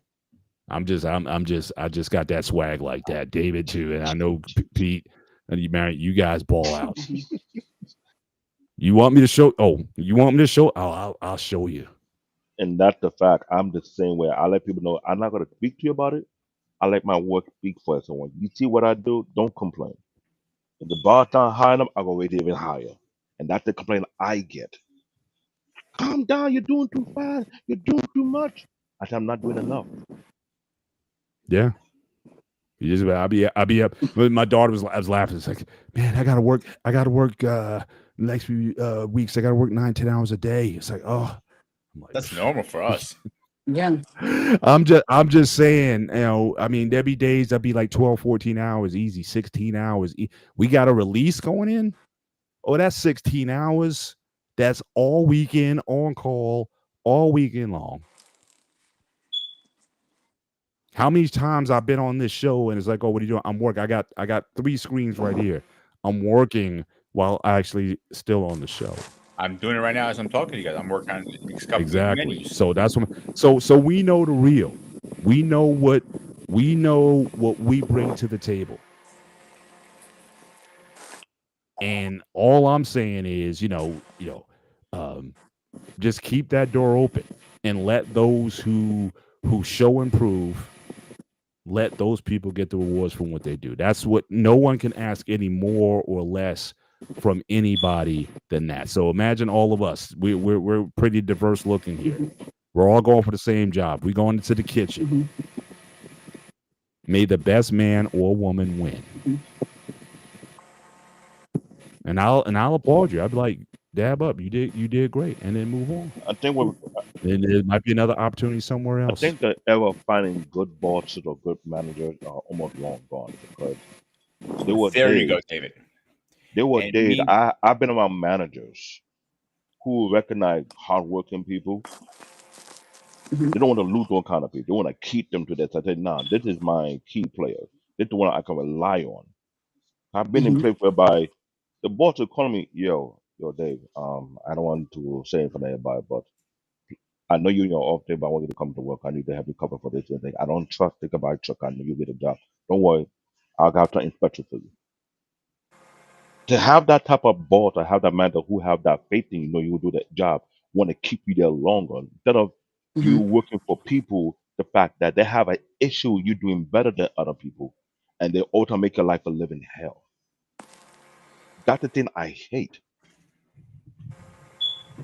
I just got that swag like that. David too, and I know Pete and you, man, you guys ball out. hmm, You want me to show? Oh, you want me to show? I'll show you. And that's the fact. I'm the same way. I let people know I'm not gonna speak to you about it. I let my work speak for someone. You see what I do? Don't complain. If the bar down high enough, I'm gonna rate it even higher. And that's the complaint I get. Calm down, you're doing too fast, you're doing too much. I said I'm not doing enough. Yeah. You just, I'll be up. My daughter was laughing. It's like, man, I gotta work next few weeks. I gotta work 9-10 hours a day. It's like, oh, I'm like, That's normal for us. yeah, I'm just saying, I mean, there'd be days that'd be like 12, 14 hours, easy, 16 hours. We got a release going in. Oh, that's 16 hours. That's all weekend on call, all weekend long. How many times I've been on this show and it's like, oh, what are you doing? I'm working. I got 3 screens right here. I'm working while actually still on the show. I'm doing it right now as I'm talking to you guys. I'm working on the next couple of Exactly. menus. So that's what. So we know the real. We know what we bring to the table. And all I'm saying is, um, just keep that door open and let those who show and prove, let those people get the rewards from what they do. That's what no one can ask any more or less from anybody than that. So imagine all of us. We're pretty diverse looking here. hmm, We're all going for the same job. We're going into the kitchen. hmm, May the best man or woman win. And I'll applaud you. I'd be like, dab up. You did great. And then move on. I think what Then there might be another opportunity somewhere I else. think the era of finding good bosses or good managers are almost long gone because there were There you go, days David. there were And days me, I've been around managers who recognize hardworking people. hmm, They don't want to lose those kind of people. They want to keep them to this. I said, nah, this is my key player. This is the one I can rely on. I've been in hmm, place whereby the boss will call me, yo, Dave, I don't want to say it for everybody, but I know you're in your off day, but I want you to come to work. I need to have you cover for this and thing. I don't trust think about truck. I know you get a job. Don't worry. I'll have to inspect you for you. To have that type of boss, or have that manager who have that faith in you know you will do that job, want to keep you there longer. Instead of you hmm, working for people, the fact that they have an issue you doing better than other people and they also make your life a living hell. That's the thing I hate.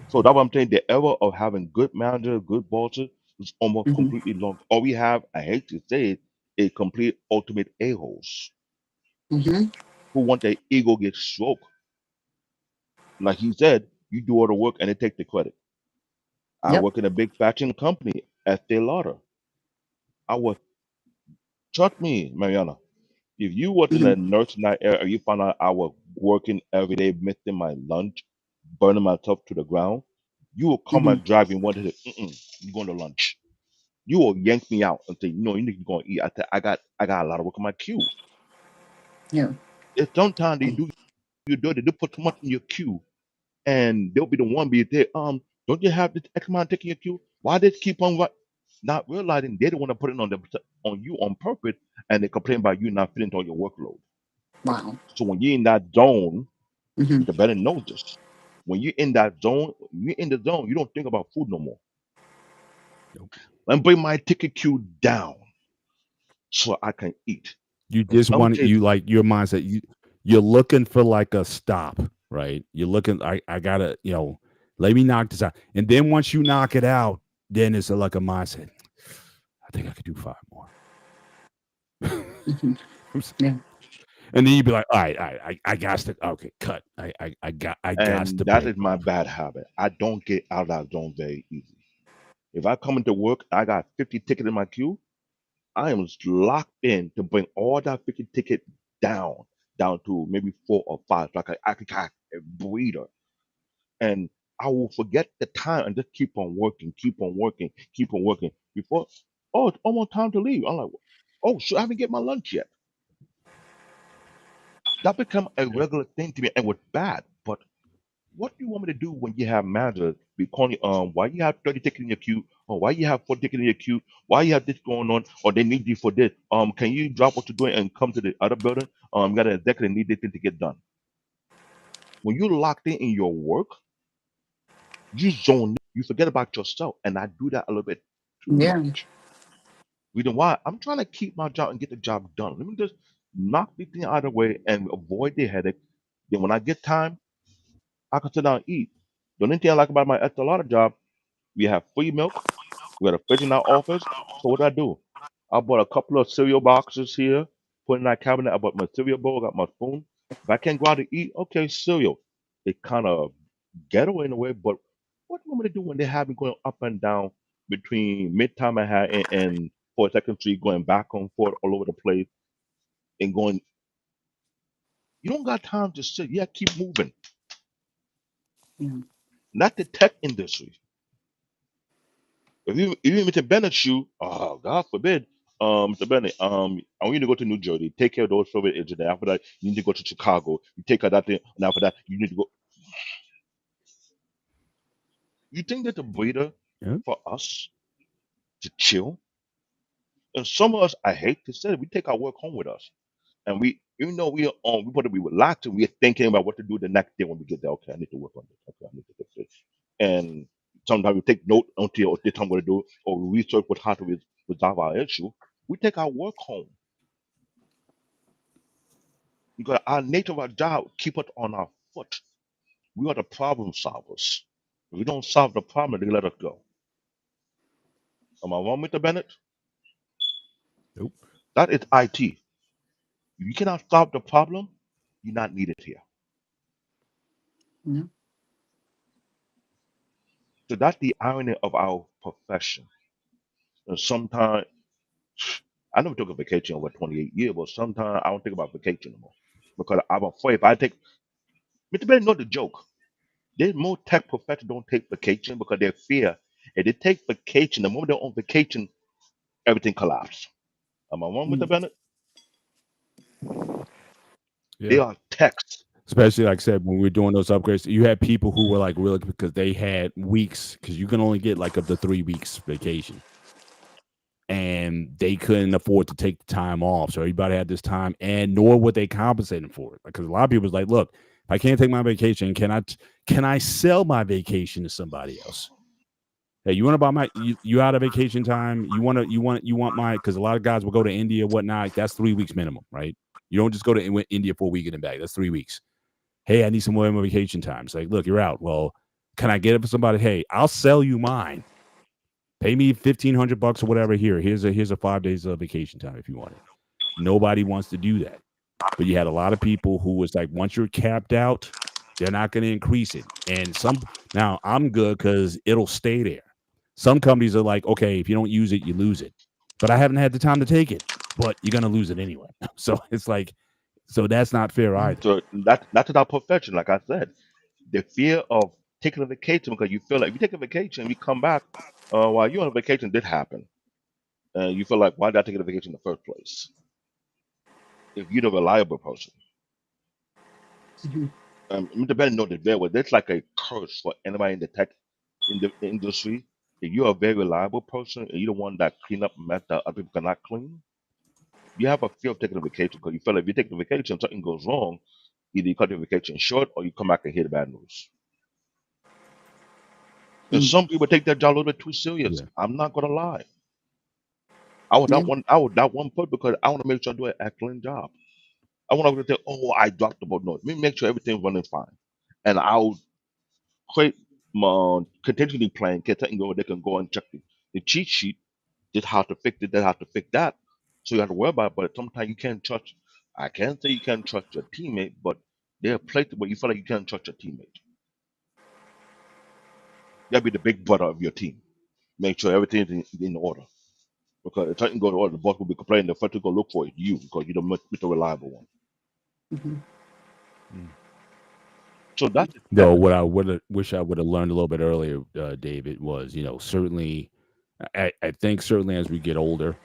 So that's what I'm saying. The era of having good managers, good bosses, It's almost Hmm. completely lost. All we have, I hate to say it, is complete ultimate a-holes Hmm. who want their ego get stroked. Like he said, you do all the work and they take the credit. I Yep. work in a big fashion company at Estee Lauder. I was, trust me, Mariana, if you was in Hmm. a nurse night area and you found out I was working every day, missing my lunch, burning myself to the ground, you will come Hmm. and drive me one to the, you're going to lunch. You will yank me out and say, no, you need to go and eat. I said, I got a lot of work on my queue. Yeah. If sometimes they do you dirty, they put too much in your queue and they'll be the one be there. Don't you have this X amount taking your queue? Why they keep on not realizing they don't want to put it on you on purpose and they complain about you not fitting on your workload. Wow. So when you're in that zone, Hmm. the better know this. When you're in that zone, you're in the zone, you don't think about food no more. Nope. Let me bring my ticket queue down so I can eat. You In just some want you cases, like your mindset. You're looking for like a stop, right? You're looking. I gotta let me knock this out, and then once you knock it out, then it's like a mindset. I think I could do five more. Hmm. Yeah. And then you'd be like, all right, I got to okay, cut. I got and to that break, is my bro. bad habit. I don't get out of that zone very easy. If I come into work, I got 50 tickets in my queue. I am locked in to bring all that 50 ticket down, down to maybe four or five, like I can kind of a breather. And I will forget the time and just keep on working, keep on working, keep on working. Before, oh, it's almost time to leave. I'm like, oh, shit, I haven't get my lunch yet. That become a Yep. regular thing to me and was bad. But what do you want me to do when you have managers be calling you, why you have 30 tickets in your queue, or why you have 40 tickets in your queue, why you have this going on, or they need you for this. Can you drop what you're doing and come to the other building? You got an executive need this thing to get done. When you're locked in your work, you zone, you forget about yourself. And I do that a little bit too Yeah. much. Reason why I'm trying to keep my job and get the job done. Let me just knock this thing out of the way and avoid the headache. Then when I get time, I can sit down and eat. The only thing I like about my Estee Lauder job, we have free milk. We got a fridge in our office. So what do I do? I bought a couple of cereal boxes here, put in that cabinet. I bought my cereal bowl, got my spoon. If I can't go out to eat, okay, cereal. It kind of ghetto in a way, but what do you want me to do when they have me going up and down between Midtown Manhattan and 42nd Street, going back and forth all over the place and going, you don't got time to sit. Yeah, keep moving. Yeah. Not the tech industry. If you Mr. Bennett shoe, oh God forbid, Mr. Bennett, I want you to go to New Jersey, take care of those Soviet agents. Then after that, you need to go to Chicago. You take care of that thing, and after that, you need to go. You think that's a breather Yeah. for us to chill? And some of us, I hate to say it, we take our work home with us, and we, even though we want to be relaxing, we're thinking about what to do the next day when we get there. Okay, I need to work on this. Okay, I need to fix this. And sometimes we take note until this time we're going to do, or we research what how to resolve our issue. We take our work home because our nature of our job keep us on our foot. We are the problem solvers. If we don't solve the problem, they let us go. Am I wrong, Mr. Bennett? Nope. That is IT. If you cannot solve the problem, you're not needed here. Yeah. So that's the irony of our profession. And sometimes I never took a vacation over 28 years, but sometimes I don't think about vacation anymore because I'm afraid if I take Mr. Bennett know the joke. There's more tech professionals don't take vacation because they fear if they take vacation, the moment they're on vacation, everything collapses. Am I wrong, Mr. Mm. Bennett? They Yeah. are techs. Especially like I said, when we are doing those upgrades, you had people who were like really because they had weeks because you can only get like up to 3 weeks vacation. And they couldn't afford to take the time off. So everybody had this time, and nor would they compensate them for it. Because a lot of people was like, look, if I can't take my vacation, can I sell my vacation to somebody else? Hey, you want to buy you out of vacation time? You want my because a lot of guys will go to India, whatnot. That's 3 weeks minimum, right? You don't just go to India for a week and then back. That's 3 weeks. Hey, I need some more vacation time. It's like, look, you're out. Well, can I get it for somebody? Hey, I'll sell you mine. Pay me $1,500 or whatever. Here's a 5 days of vacation time if you want it. Nobody wants to do that. But you had a lot of people who was like, once you're capped out, they're not going to increase it. And now I'm good because it'll stay there. Some companies are like, okay, if you don't use it, you lose it. But I haven't had the time to take it. But you're gonna lose it anyway. So it's like, so that's not fair either. So that's our profession. Like I said, the fear of taking a vacation because you feel like if you take a vacation, you come back while you're on a vacation, did happen, and you feel like why did I take a vacation in the first place? If you're the reliable person, Mhm. it depends on the very well. That's like a curse for anybody in the tech in the industry. If you're a very reliable person and you're the one that clean up mess that other people cannot clean, you have a fear of taking a vacation because you feel like if you take a vacation, something goes wrong, either you cut your vacation short or you come back and hear the bad news. And Mm. some people take their job a little bit too serious. Yeah. I'm not gonna lie. I would Yeah. not want I would not one put because I want to make sure I do an excellent job. I want to say, oh, I dropped the ball. No, let me make sure everything's running fine. And I'll create my contingency plan, get something going, they can go and check the cheat sheet, just how to fix it, then how to fix that. So you have to worry about it, but sometimes you can't trust I can't say you can't trust your teammate, but there are places where you feel like you can't trust your teammate. You gotta be the big brother of your team. Make sure everything's in order. Because if something goes wrong, the boss will be complaining. The first to go look for is you because you're the reliable one. Mhm. So that's Though what I would wish I would have learned a little bit earlier, David, was certainly, I think certainly as we get older,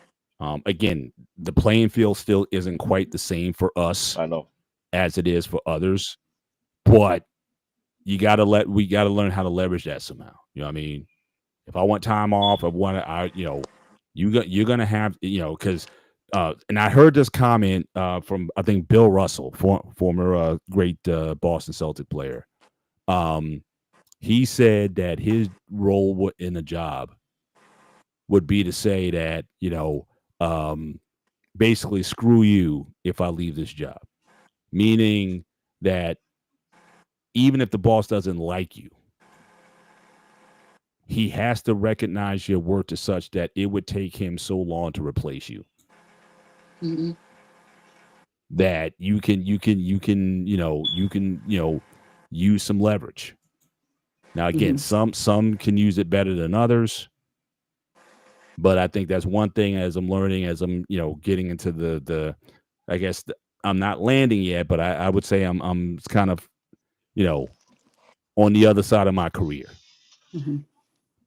again, the playing field still isn't quite the same for us I know. as it is for others, but we gotta learn how to leverage that somehow. You know what I mean? If I want time off, you're gonna have, because and I heard this comment from I think Bill Russell, former great Boston Celtic player. Um, he said that his role in the job would be to say that, um, basically screw you if I leave this job, meaning that even if the boss doesn't like you, he has to recognize your worth as such that it would take him so long to replace you Mhm. that you can use some leverage. Now again, Mhm. some can use it better than others, but I think that's one thing as I'm learning, as I'm getting into the I guess I'm not landing yet, but I would say I'm kind of you know on the other side of my career Mhm.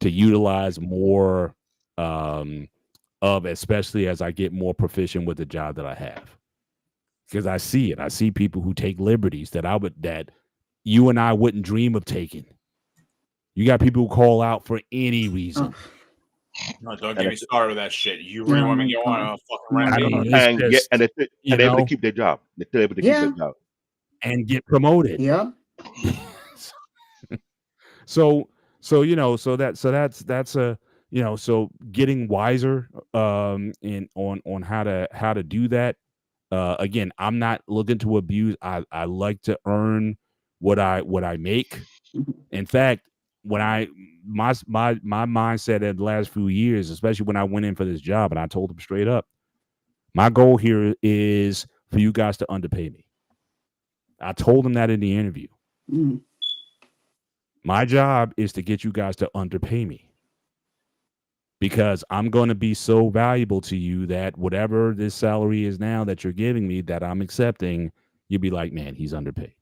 to utilize more um, of, especially as I get more proficient with the job that I have. Because I see it. I see people who take liberties that you and I wouldn't dream of taking. You got people who call out for any Oh, reason. No, don't And get me it's, started with that shit. You really oh want me my to go on God. a fucking Oh I my rampage? mean, God. it's and yet just and they're able to keep their job. They're still able to keep their Yeah. job. and get promoted. Yeah. so that's a so getting wiser in on how to do that. Again, I'm not looking to abuse. I like to earn what I make. Mhm. In fact, when my mindset in the last few years, especially when I went in for this job, and I told them straight up, my goal here is for you guys to underpay me. I told them that in the interview. Mhm. My job is to get you guys to underpay me because I'm going to be so valuable to you that whatever this salary is now that you're giving me that I'm accepting, you'll be like, man, he's underpaid.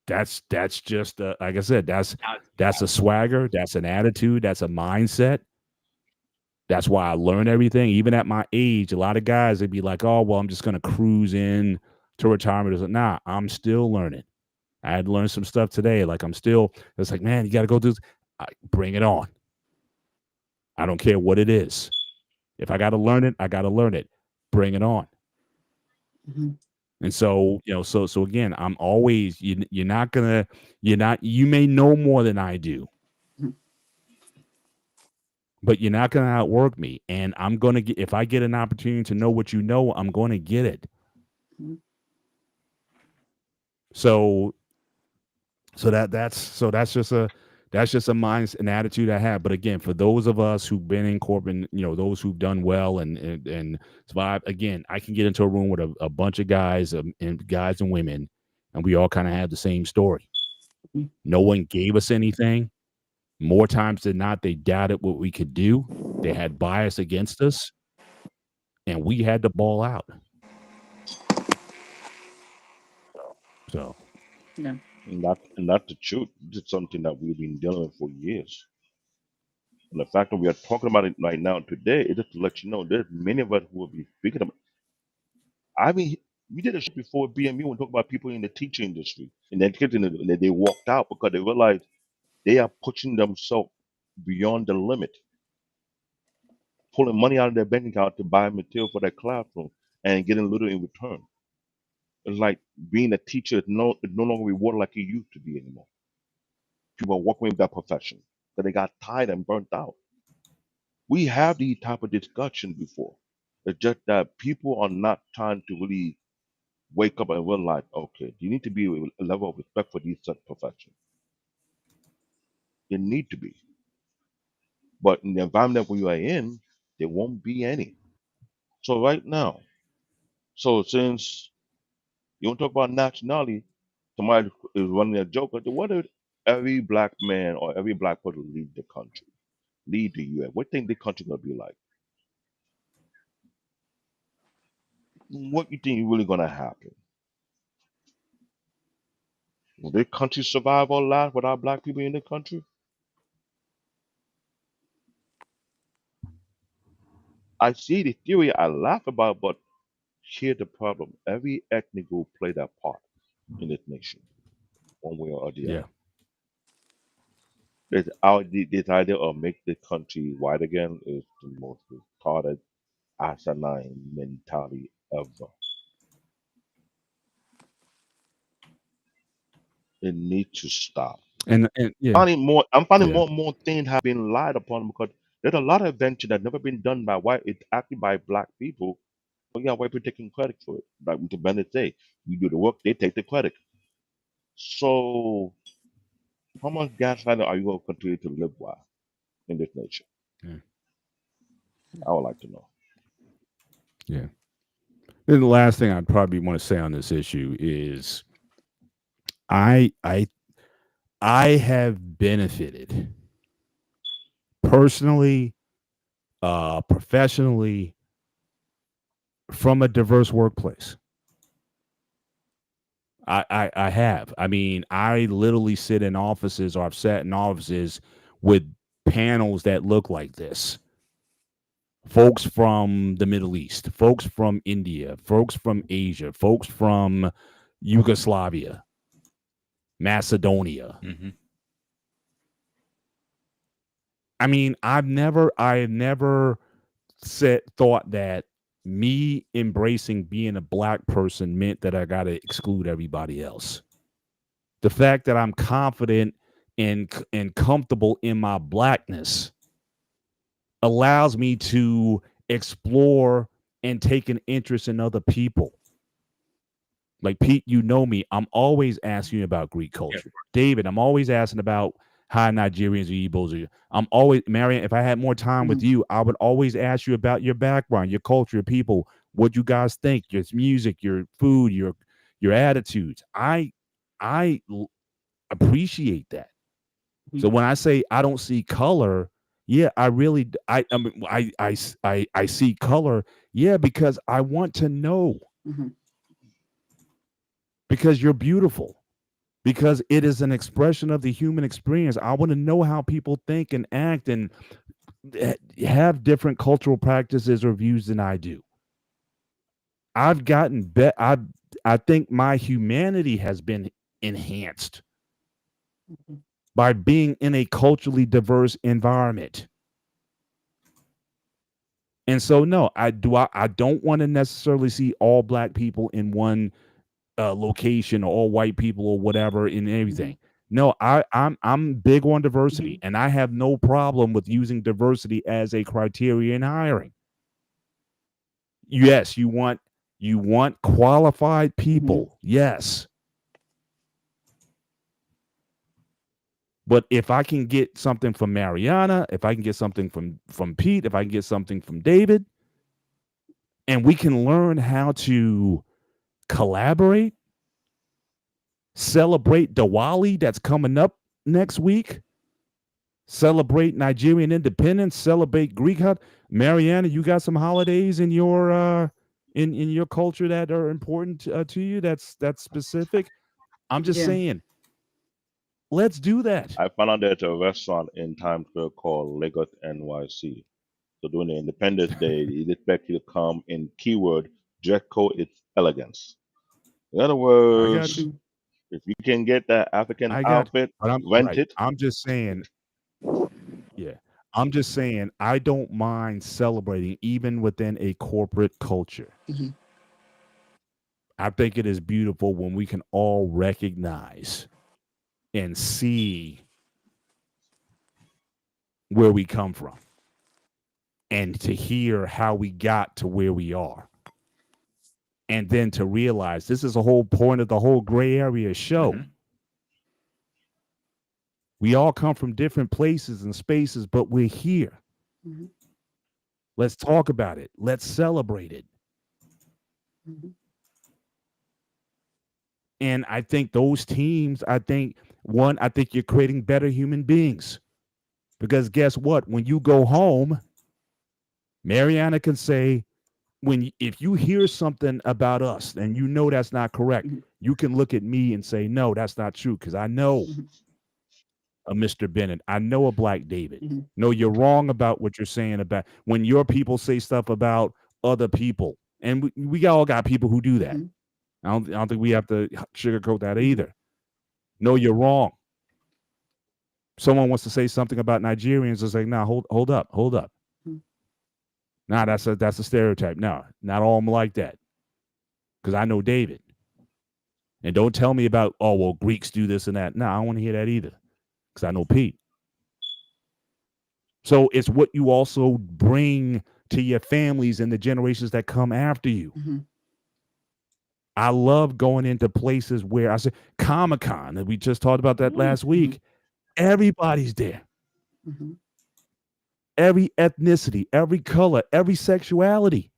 That's just like I said, that's a swagger, that's an attitude, that's a mindset. That's why I learned everything. Even at my age, a lot of guys they'd be like, "Oh, well, I'm just gonna cruise in to retirement." It's like, nah, I'm still learning. I had to learn some stuff today. Like I'm still. It's like, man, you got to go do. Bring it on. I don't care what it is. If I got to learn it, I got to learn it. Bring it on. Mhm. And so, so again, I'm always you're not gonna you may know more than I do, Mhm. but you're not gonna outwork me. And I'm gonna get if I get an opportunity to know what you know, I'm gonna get it. Mhm. So that's just That's just a mindset and attitude I have. But again, for those of us who've been in corporate, those who've done well and survive, again, I can get into a room with a bunch of guys and guys and women, and we all kind of have the same story. No one gave us anything. More times than not, they doubted what we could do. They had bias against us, and we had to ball out. So Yeah. And not the truth. It's something that we've been dealing with for years. And the fact that we are talking about it right now today is just to let you know there's many of us who will be speaking about. I mean, we did a show before BMU and talk about people in the teaching industry and the education industry, and they walked out because they realized they are pushing themselves beyond the limit, pulling money out of their bank account to buy material for their classroom and getting little in return. It's like being a teacher is no longer rewarded like it used to be anymore. People are walking away with that profession because they got tired and burnt out. We have these type of discussions before. It's just that people are not trying to really wake up and realize, okay, you need to be a level of respect for these such professions. There need to be. But in the environment where you are in, there won't be any. So right now, so since you want to talk about nationality, somebody is running a joke. What if every black man or every black person leave the country, leave the U.S.? What do you think the country gonna be like? What you think is really gonna happen? Will the country survive or last without black people in the country? I see the theory, I laugh about, but here's the problem. Every ethnic group play their part in this nation, one way or the yeah, other. This idea of make the country white again is the most retarded, asinine mentality ever. It needs to stop. and yeah, I'm finding yeah, more and more things have been lied upon because there's a lot of adventure that never been done by white. It's actually by black people. But yeah, white people taking credit for it. Like Mr. Bennett say, we do the work, they take the credit. So how much gaslighting are you going to continue to live by in this nation? yeah, I would like to know. yeah. Then the last thing I'd probably want to say on this issue is I I I have benefited personally, professionally from a diverse workplace. I have. I mean, I literally sit in offices or I've sat in offices with panels that look like this. Folks from the Middle East, folks from India, folks from Asia, folks from Yugoslavia, Macedonia. Hmm. I mean, I've never said thought that me embracing being a black person meant that I got to exclude everybody else. The fact that I'm confident and comfortable in my blackness allows me to explore and take an interest in other people. Like Pete, you know me. I'm always asking you about Greek Yeah. culture. David, I'm always asking about how Nigerians or Igbos are. I'm always Marion. If I had more time with Mhm. you, I would always ask you about your background, your culture, your people, what you guys think, your music, your food, your attitudes. I appreciate that. So Mhm. when I say I don't see color, yeah, I really I mean I see color, yeah, because I want to know Mhm. because you're beautiful. Because it is an expression of the human experience. I want to know how people think and act and have different cultural practices or views than I do. I've gotten I think my humanity has been enhanced Mhm. by being in a culturally diverse environment. And so no, I don't want to necessarily see all black people in one location or all white people or whatever in Mhm. everything. No, I'm big on diversity Mhm. and I have no problem with using diversity as a criteria in hiring. Yes, you want qualified Mhm. people. Yes. But if I can get something from Mariana, if I can get something from Pete, if I can get something from David, and we can learn how to collaborate, celebrate Diwali that's coming up next week, celebrate Nigerian independence, celebrate Greek. Mariana, you got some holidays in your in your culture that are important to you? That's specific. I'm just Yeah. saying, let's do that. I found out there's a restaurant in Times Square called Lagos NYC. So during the Independence Day, they expect you to come in keyword dress code it's elegance. In other I got words, you. Mhm. if you can get that African I got you. outfit, But I'm rent right. it. I'm just saying, yeah. I'm just saying I don't mind celebrating even within a corporate culture. Mhm. I think it is beautiful when we can all recognize and see where we come from and to hear how we got to where we are. And then to realize this is the whole point of the whole gray area show. Mm-hmm. We all come from different places and spaces, but we're here. Mhm. Let's talk about it. Let's celebrate it. Mhm. And I think those teams, I think you're creating better human beings. Because guess what? When you go home, Mariana can say, if you hear something about us and you know that's not correct, Mhm. you can look at me and say, no, that's not true. Because I know Mhm. a Mr. Bennett. I know a Black David. Mhm. No, you're wrong about what you're saying about when your people say stuff about other people. And we all got people who do that. Mhm. I don't think we have to sugarcoat that Mhm. either. No, you're wrong. Someone wants to say something about Nigerians, it's like, nah, hold up. Mhm. Nah, that's a stereotype. No, not all of them like that. Because I know David. And don't tell me about, oh, well, Greeks do this and that. No, I don't want to hear that either. Because I know Pete. So it's what you also bring to your families and the generations that come after you. Mhm. I love going into places where I said Comic Con, and we just talked about that last Mhm. week. Everybody's there. Mhm. Every ethnicity, every color, every sexuality.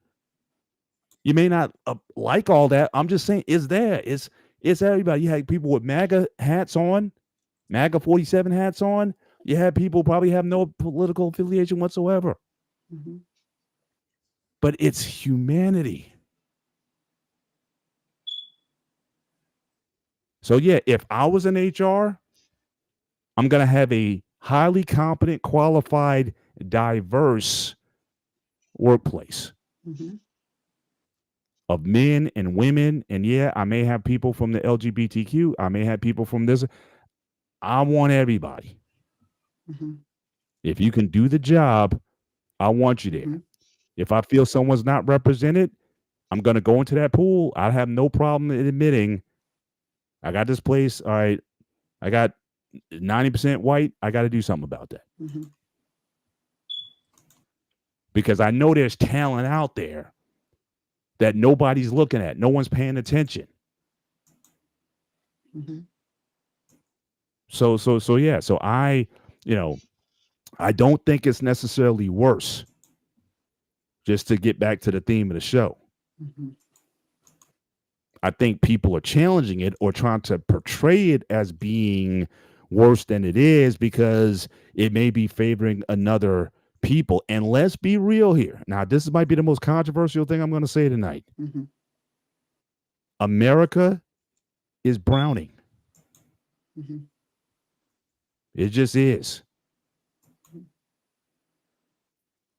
You may not like all that. I'm just saying it's there. It's everybody. You had people with MAGA hats on, MAGA 47 hats on. You had people probably have no political affiliation whatsoever. Mhm. But it's humanity. So yeah, if I was in HR, I'm gonna have a highly competent, qualified, diverse workplace Mhm. of men and women. And yeah, I may have people from the LGBTQ. I may have people from this. I want everybody. Mhm. If you can do the job, I want you there. Mhm. If I feel someone's not represented, I'm going to go into that pool. I have no problem in admitting I got this place. All right. I got 90% white. I got to do something about that Mhm. because I know there's talent out there that nobody's looking at. No one's paying attention. Mhm. So yeah. So you know, I don't think it's necessarily worse. Just to get back to the theme of the show, Mhm. I think people are challenging it or trying to portray it as being worse than it is because it may be favoring another people. And let's be real here. Now, this might be the most controversial thing I'm going to say tonight. Mhm. America is browning. Mhm. It just is.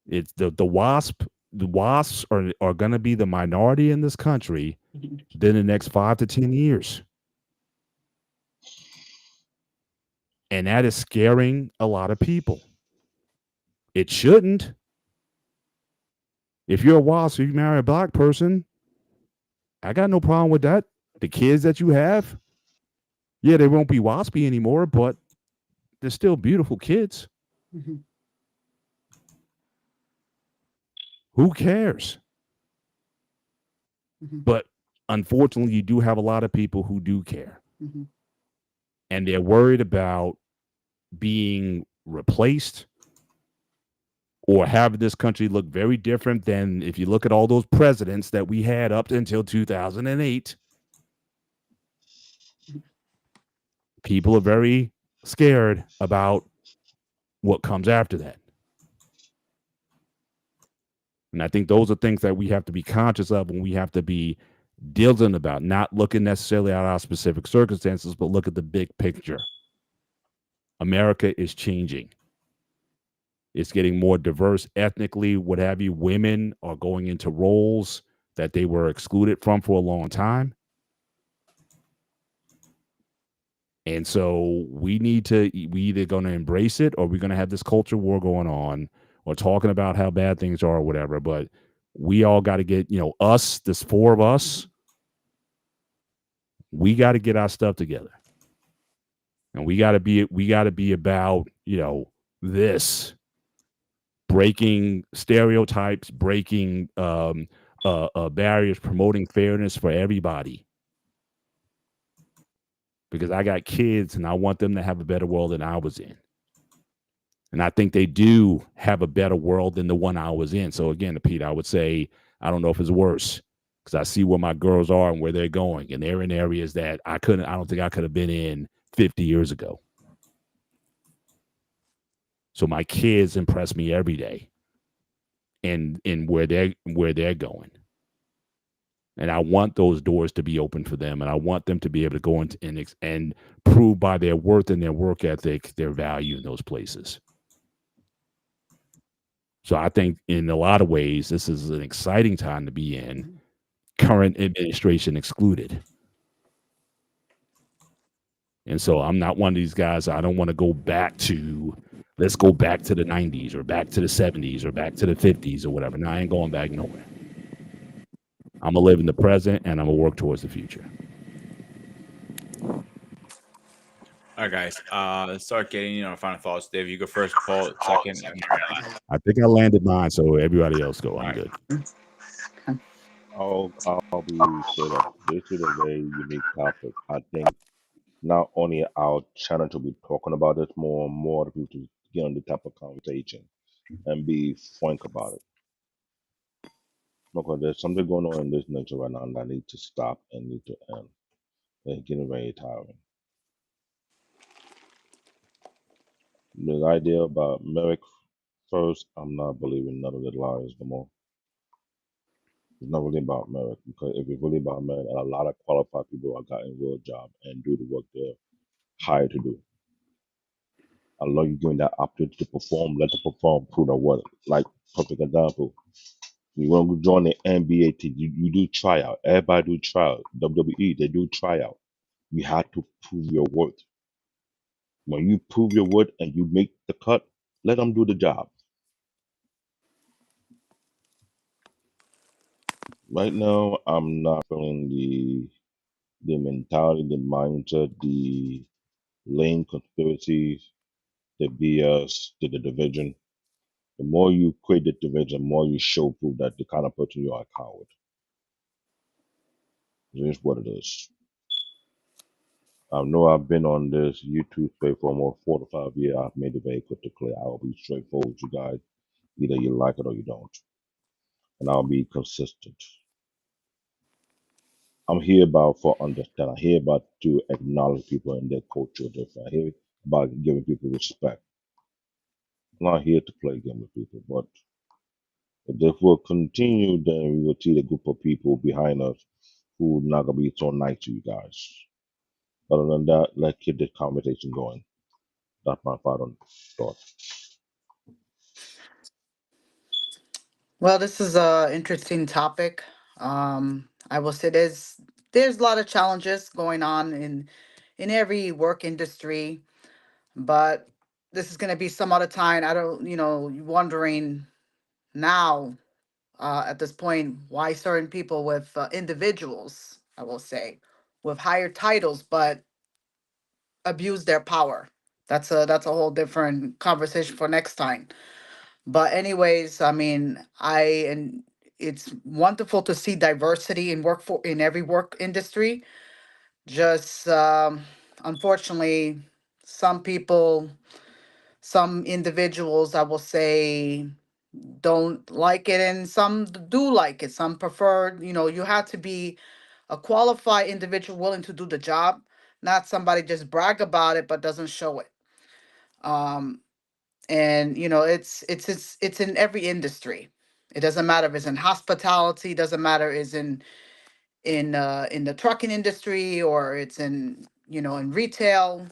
It's the wasp. The wasps are going to be the minority in this country Mhm. within the next 5 to 10 years. And that is scaring a lot of people. It shouldn't. If you're a wasp, if you marry a black person, I got no problem with that. The kids that you have, yeah, they won't be waspy anymore, but they're still beautiful kids. Mhm. Who cares? Mhm. But unfortunately, you do have a lot of people who do care. Mhm. And they're worried about being replaced or have this country look very different than if you look at all those presidents that we had up until 2008. People are very scared about what comes after that. And I think those are things that we have to be conscious of and we have to be diligent about, not looking necessarily at our specific circumstances, but look at the big picture. America is changing. It's getting more diverse ethnically, what have you. Women are going into roles that they were excluded from for a long time. And so we either going to embrace it or we're going to have this culture war going on or talking about how bad things are or whatever. But we all got to get, us, this four of us, we got to get our stuff together. And we got to be about, this breaking stereotypes, breaking barriers, promoting fairness for everybody. Because I got kids and I want them to have a better world than I was in. And I think they do have a better world than the one I was in. So again, Pete, I would say, I don't know if it's worse because I see where my girls are and where they're going. And they're in areas that I don't think I could have been in 50 years ago. So my kids impress me every day in where they're going. And I want those doors to be open for them. And I want them to be able to go into and prove by their worth and their work ethic, their value in those places. So I think in a lot of ways, this is an exciting time to be in, current administration excluded. And so I'm not one of these guys. I don't want to go back to, let's go back to the 90s or back to the 70s or back to the 50s or whatever. No, I ain't going back nowhere. I'm going to live in the present and I'm going to work towards the future. All right, guys. Let's start getting our final thoughts. Dave, you go first. Paul, second. And I think I landed mine, so everybody else go. I'm right. good. I'll be straight up. This is a very unique topic. I think not only our channel to be talking about this more people to get on the type of conversation and be frank about it. Because there's something going on in this nature right now that need to stop and need to end. It's getting very tiring. The idea about merit first, I'm not believing none of the lies no more. It's not really about merit because if it's really about merit, a lot of qualified people are gotten real job and do the work they're hired to do. I love you giving that opportunity to perform, let the perform prove the what. Like perfect example. You want to join the NBA team, you do tryout. Everybody do tryout. WWE, they do tryout. You have to prove your worth. When you prove your worth and you make the cut, let them do the job. Right now, I'm not feeling the mentality, the mindset, the lame conspiracies, the BS, the division. The more you create the division, the more you show proof that the kind of person you are a coward. It is what it is. I know I've been on this YouTube space for almost 4 to 5 years. I've made it very crystal clear. I'll be straightforward with you guys. Either you like it or you don't. And I'll be consistent. I'm here about for understand. I'm here about to acknowledge people and their culture different. I'm here about giving people respect. I'm not here to play game with people, but if this will continue, then we will see the group of people behind us who not gonna be so nice to you guys. Other than that, let's keep this conversation going. That's my final thought. Well, this is a interesting topic. I will say there's a lot of challenges going on in every work industry, but this is going to be some other time. I don't, wondering now at this point why certain people with individuals, I will say, with higher titles, but abuse their power. That's a whole different conversation for next time. But anyways, I mean, and it's wonderful to see diversity in every work industry. Just unfortunately, some people. Some individuals, I will say, don't like it, and some do like it. Some prefer, you have to be a qualified individual willing to do the job, not somebody just brag about it but doesn't show it. Um, and it's in every industry. It doesn't matter if it's in hospitality, doesn't matter is in the trucking industry, or it's in retail,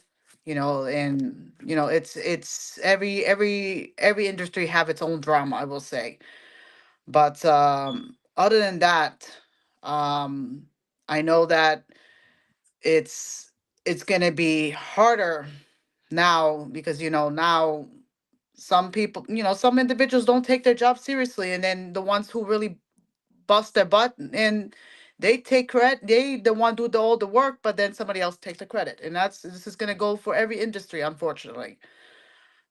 and it's every industry have its own drama, I will say. But other than that, um I know that it's going to be harder now, because now some people, some individuals don't take their job seriously, and then the ones who really bust their butt and they take credit, they the one do all the work, but then somebody else takes the credit, and this is going to go for every industry, unfortunately.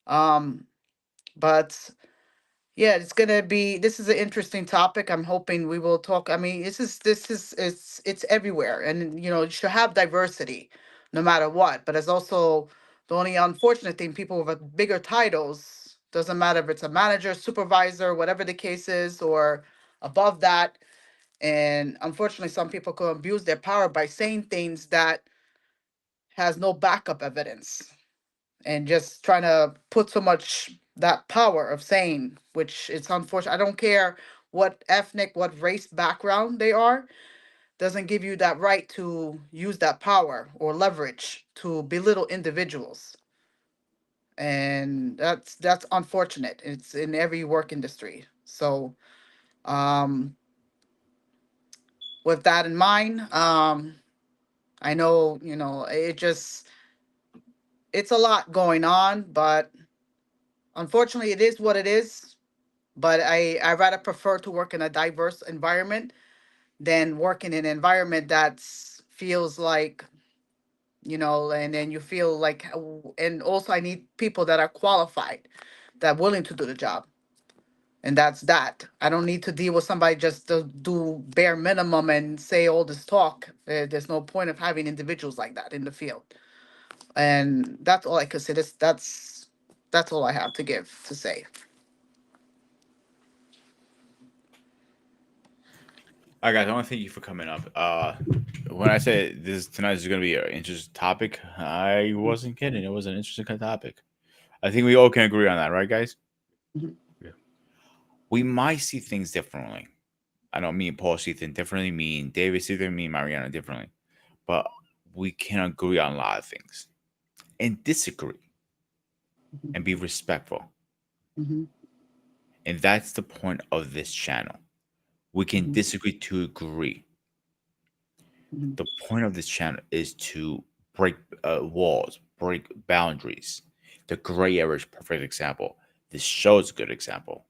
um but yeah, it's gonna be. This is an interesting topic. I'm hoping we will talk. I mean, this is it's everywhere, and you should have diversity, no matter what. But it's also the only unfortunate thing. People with bigger titles, doesn't matter if it's a manager, supervisor, whatever the case is, or above that. And unfortunately, some people could abuse their power by saying things that has no backup evidence, and just trying to put so much that power of saying, which it's unfortunate. I don't care what ethnic, what race background they are, doesn't give you that right to use that power or leverage to belittle individuals. And that's unfortunate. It's in every work industry. So um with that in mind, I know, it's a lot going on, but unfortunately it is what it is. But I rather prefer to work in a diverse environment than work in an environment that feels like, and then you feel like, and also I need people that are qualified, that willing to do the job. And that's that. I don't need to deal with somebody just to do bare minimum and say all this talk. There's no point of having individuals like that in the field. And that's all I could say. That's all I have to give to say. All right, guys, I want to thank you for coming up. When I said this tonight is going to be an interesting topic, I wasn't kidding. It was an interesting kind of topic. I think we all can agree on that, right, guys? Mhm. Yeah. We might see things differently. I know me and Paul see things differently. Me and David see things. Me and Mariana differently. But we can agree on a lot of things and disagree and be respectful. Mhm. And that's the point of this channel. We can Mhm. disagree to agree. Mhm. The point of this channel is to break walls, break boundaries. The gray area is a perfect example. This show is a good example.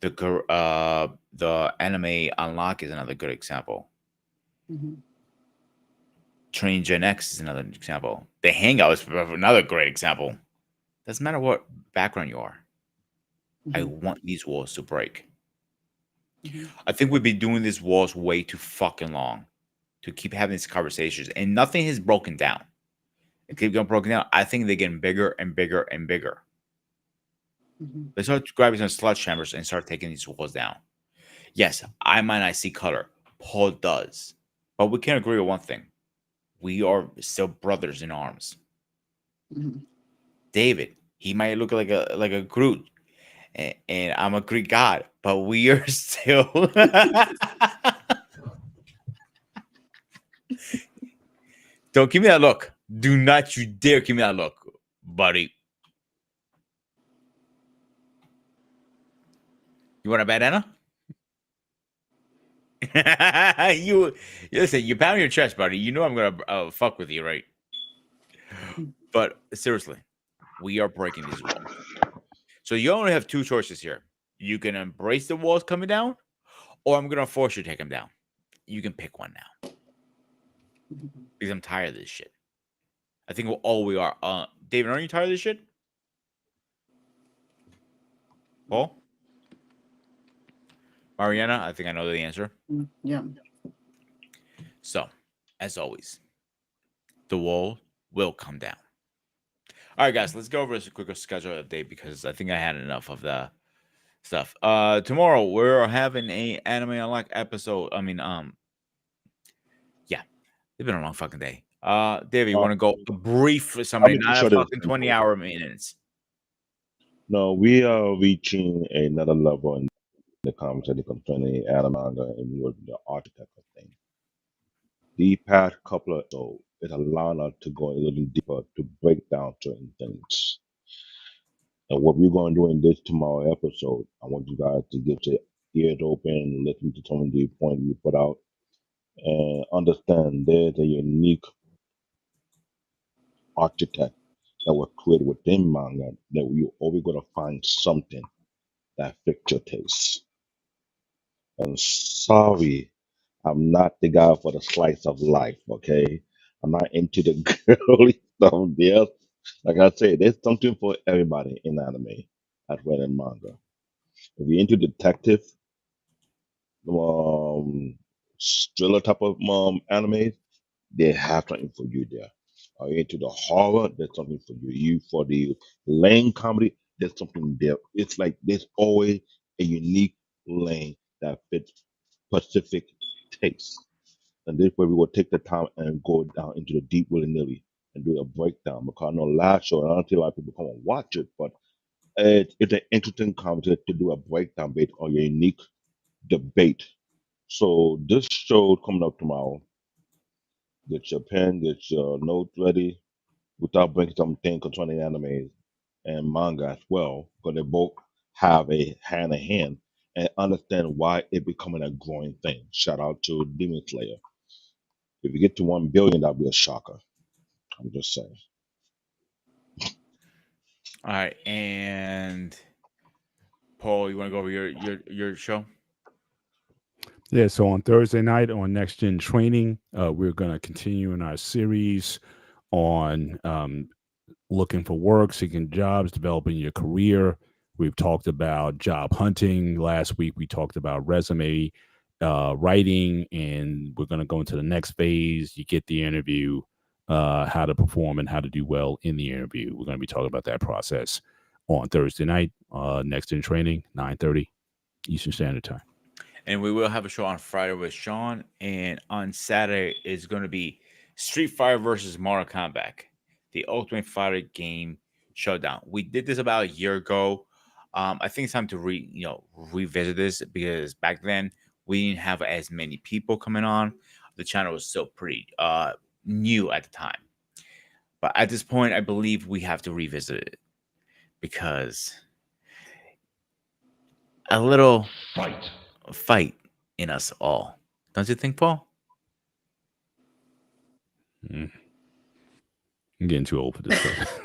The anime Unlock is another good example. Mhm. Train Gen X is another example. The Hangout is another great example. Doesn't matter what background you are. I Mhm. want these walls to break. Mhm. I think we've been doing these walls way too fucking long to keep having these conversations, and nothing has broken down. It keep getting broken down. I think they're getting bigger and bigger and bigger. Mhm. Let's start grabbing some sledgehammers and start taking these walls down. Yes, I might not see color. Paul does. But we can agree on one thing. We are still brothers in arms. Mhm. David, he might look like a Groot, and I'm a Greek god, but we are still. Don't give me that look. Do not you dare give me that look, buddy. You want a banana? you listen. You pound your chest, buddy. You know I'm gonna fuck with you, right? But seriously, we are breaking these walls. So you only have two choices here. You can embrace the walls coming down, or I'm gonna force you to take them down. You can pick one now because I'm tired of this shit. I think we're all we are. David, aren't you tired of this shit? Paul, Mariana, I think I know the answer. Mhm. Yeah. So, as always, the wall will come down. All right, guys, let's go over this quick schedule update because I think I had enough of the stuff. Tomorrow we're having a anime unlock episode. Yeah, it's been a long fucking day. David, you Uh, want to go a brief I'll summary, make it not a short and fucking simple. 20-hour minutes. No, we are reaching another level in the conversation concerning anime manga and what the architect of things. The past couple of episodes, it allowed us to go a little deeper to break down certain things. And what we're going to do in this tomorrow episode, I want you guys to get your ears open, listen to some of the points we put out, and understand there's a unique architect that was created within manga that you always got to find something that fits your taste. And sorry, I'm not the guy for the slice of life, okay? I'm not into the girly stuff there. Like I said, there's something for everybody in anime as well in manga. If you're into detective, um, thriller type of anime, they have something for you there. Are you into the horror? There's something for you. You for the lane comedy, there's something there. It's like there's always a unique lane that fits specific taste. And this way we will take the time and go down into the deep willy nilly and do a breakdown. Because I know last show, and I don't see a lot of people come and watch it, but it's an interesting conversation to do a breakdown based on your unique debate. So this show coming up tomorrow. Get your pen, get your notes ready. Without bringing something concerning anime and manga as well, because they both have a hand in hand and understand why it becoming a growing thing. Shout out to Demon Slayer. If you get to 1 billion, that'll be a shocker. I'm just saying. All right, and Paul, you want to go over your show? Yeah, so on Thursday night on Next Gen Training, we're going to continue in our series on looking for work, seeking jobs, developing your career. We've talked about job hunting. Last week, we talked about resume writing, and we're going to go into the next phase. You get the interview, how to perform and how to do well in the interview. We're going to be talking about that process on Thursday night, Next Gen Training, 9:30 Eastern Standard Time. And we will have a show on Friday with Sean. And on Saturday is going to be Street Fighter versus Mortal Kombat, the Ultimate Fighter game showdown. We did this about a year ago. I think it's time to revisit this because back then we didn't have as many people coming on. The channel was still pretty new at the time. But at this point, I believe we have to revisit it because a little fight in us all. Don't you think, Paul? I'm getting too old for this stuff.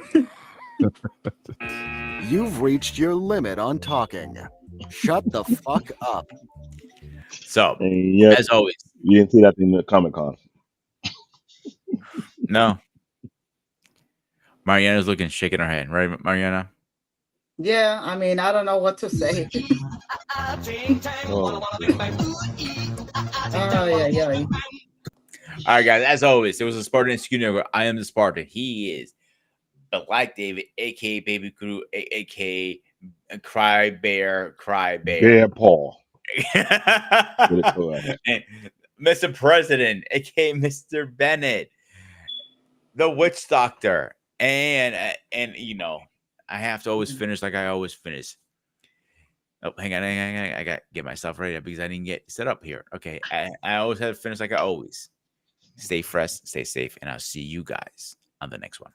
You've reached your limit on talking. Shut the fuck up. So, And yet, as always, you didn't see that in the Comic Con. no. Mariana's looking, shaking her head, right, Mariana? Yeah, I mean, I don't know what to say. Oh, Oh, yeah. All right, guys. As always, there was a Spartan executing. I am the Spartan. He is Black David, aka Baby Groot, aka Cry Bear. Bear Paul. Get it correct. And Mr. President, aka Mr. Bennett, the Witch Doctor, and I have to always finish like I always finish. Oh, hang on. I got to get myself ready because I didn't get set up here. Okay, I always have to finish like I always. Stay fresh, stay safe, and I'll see you guys on the next one.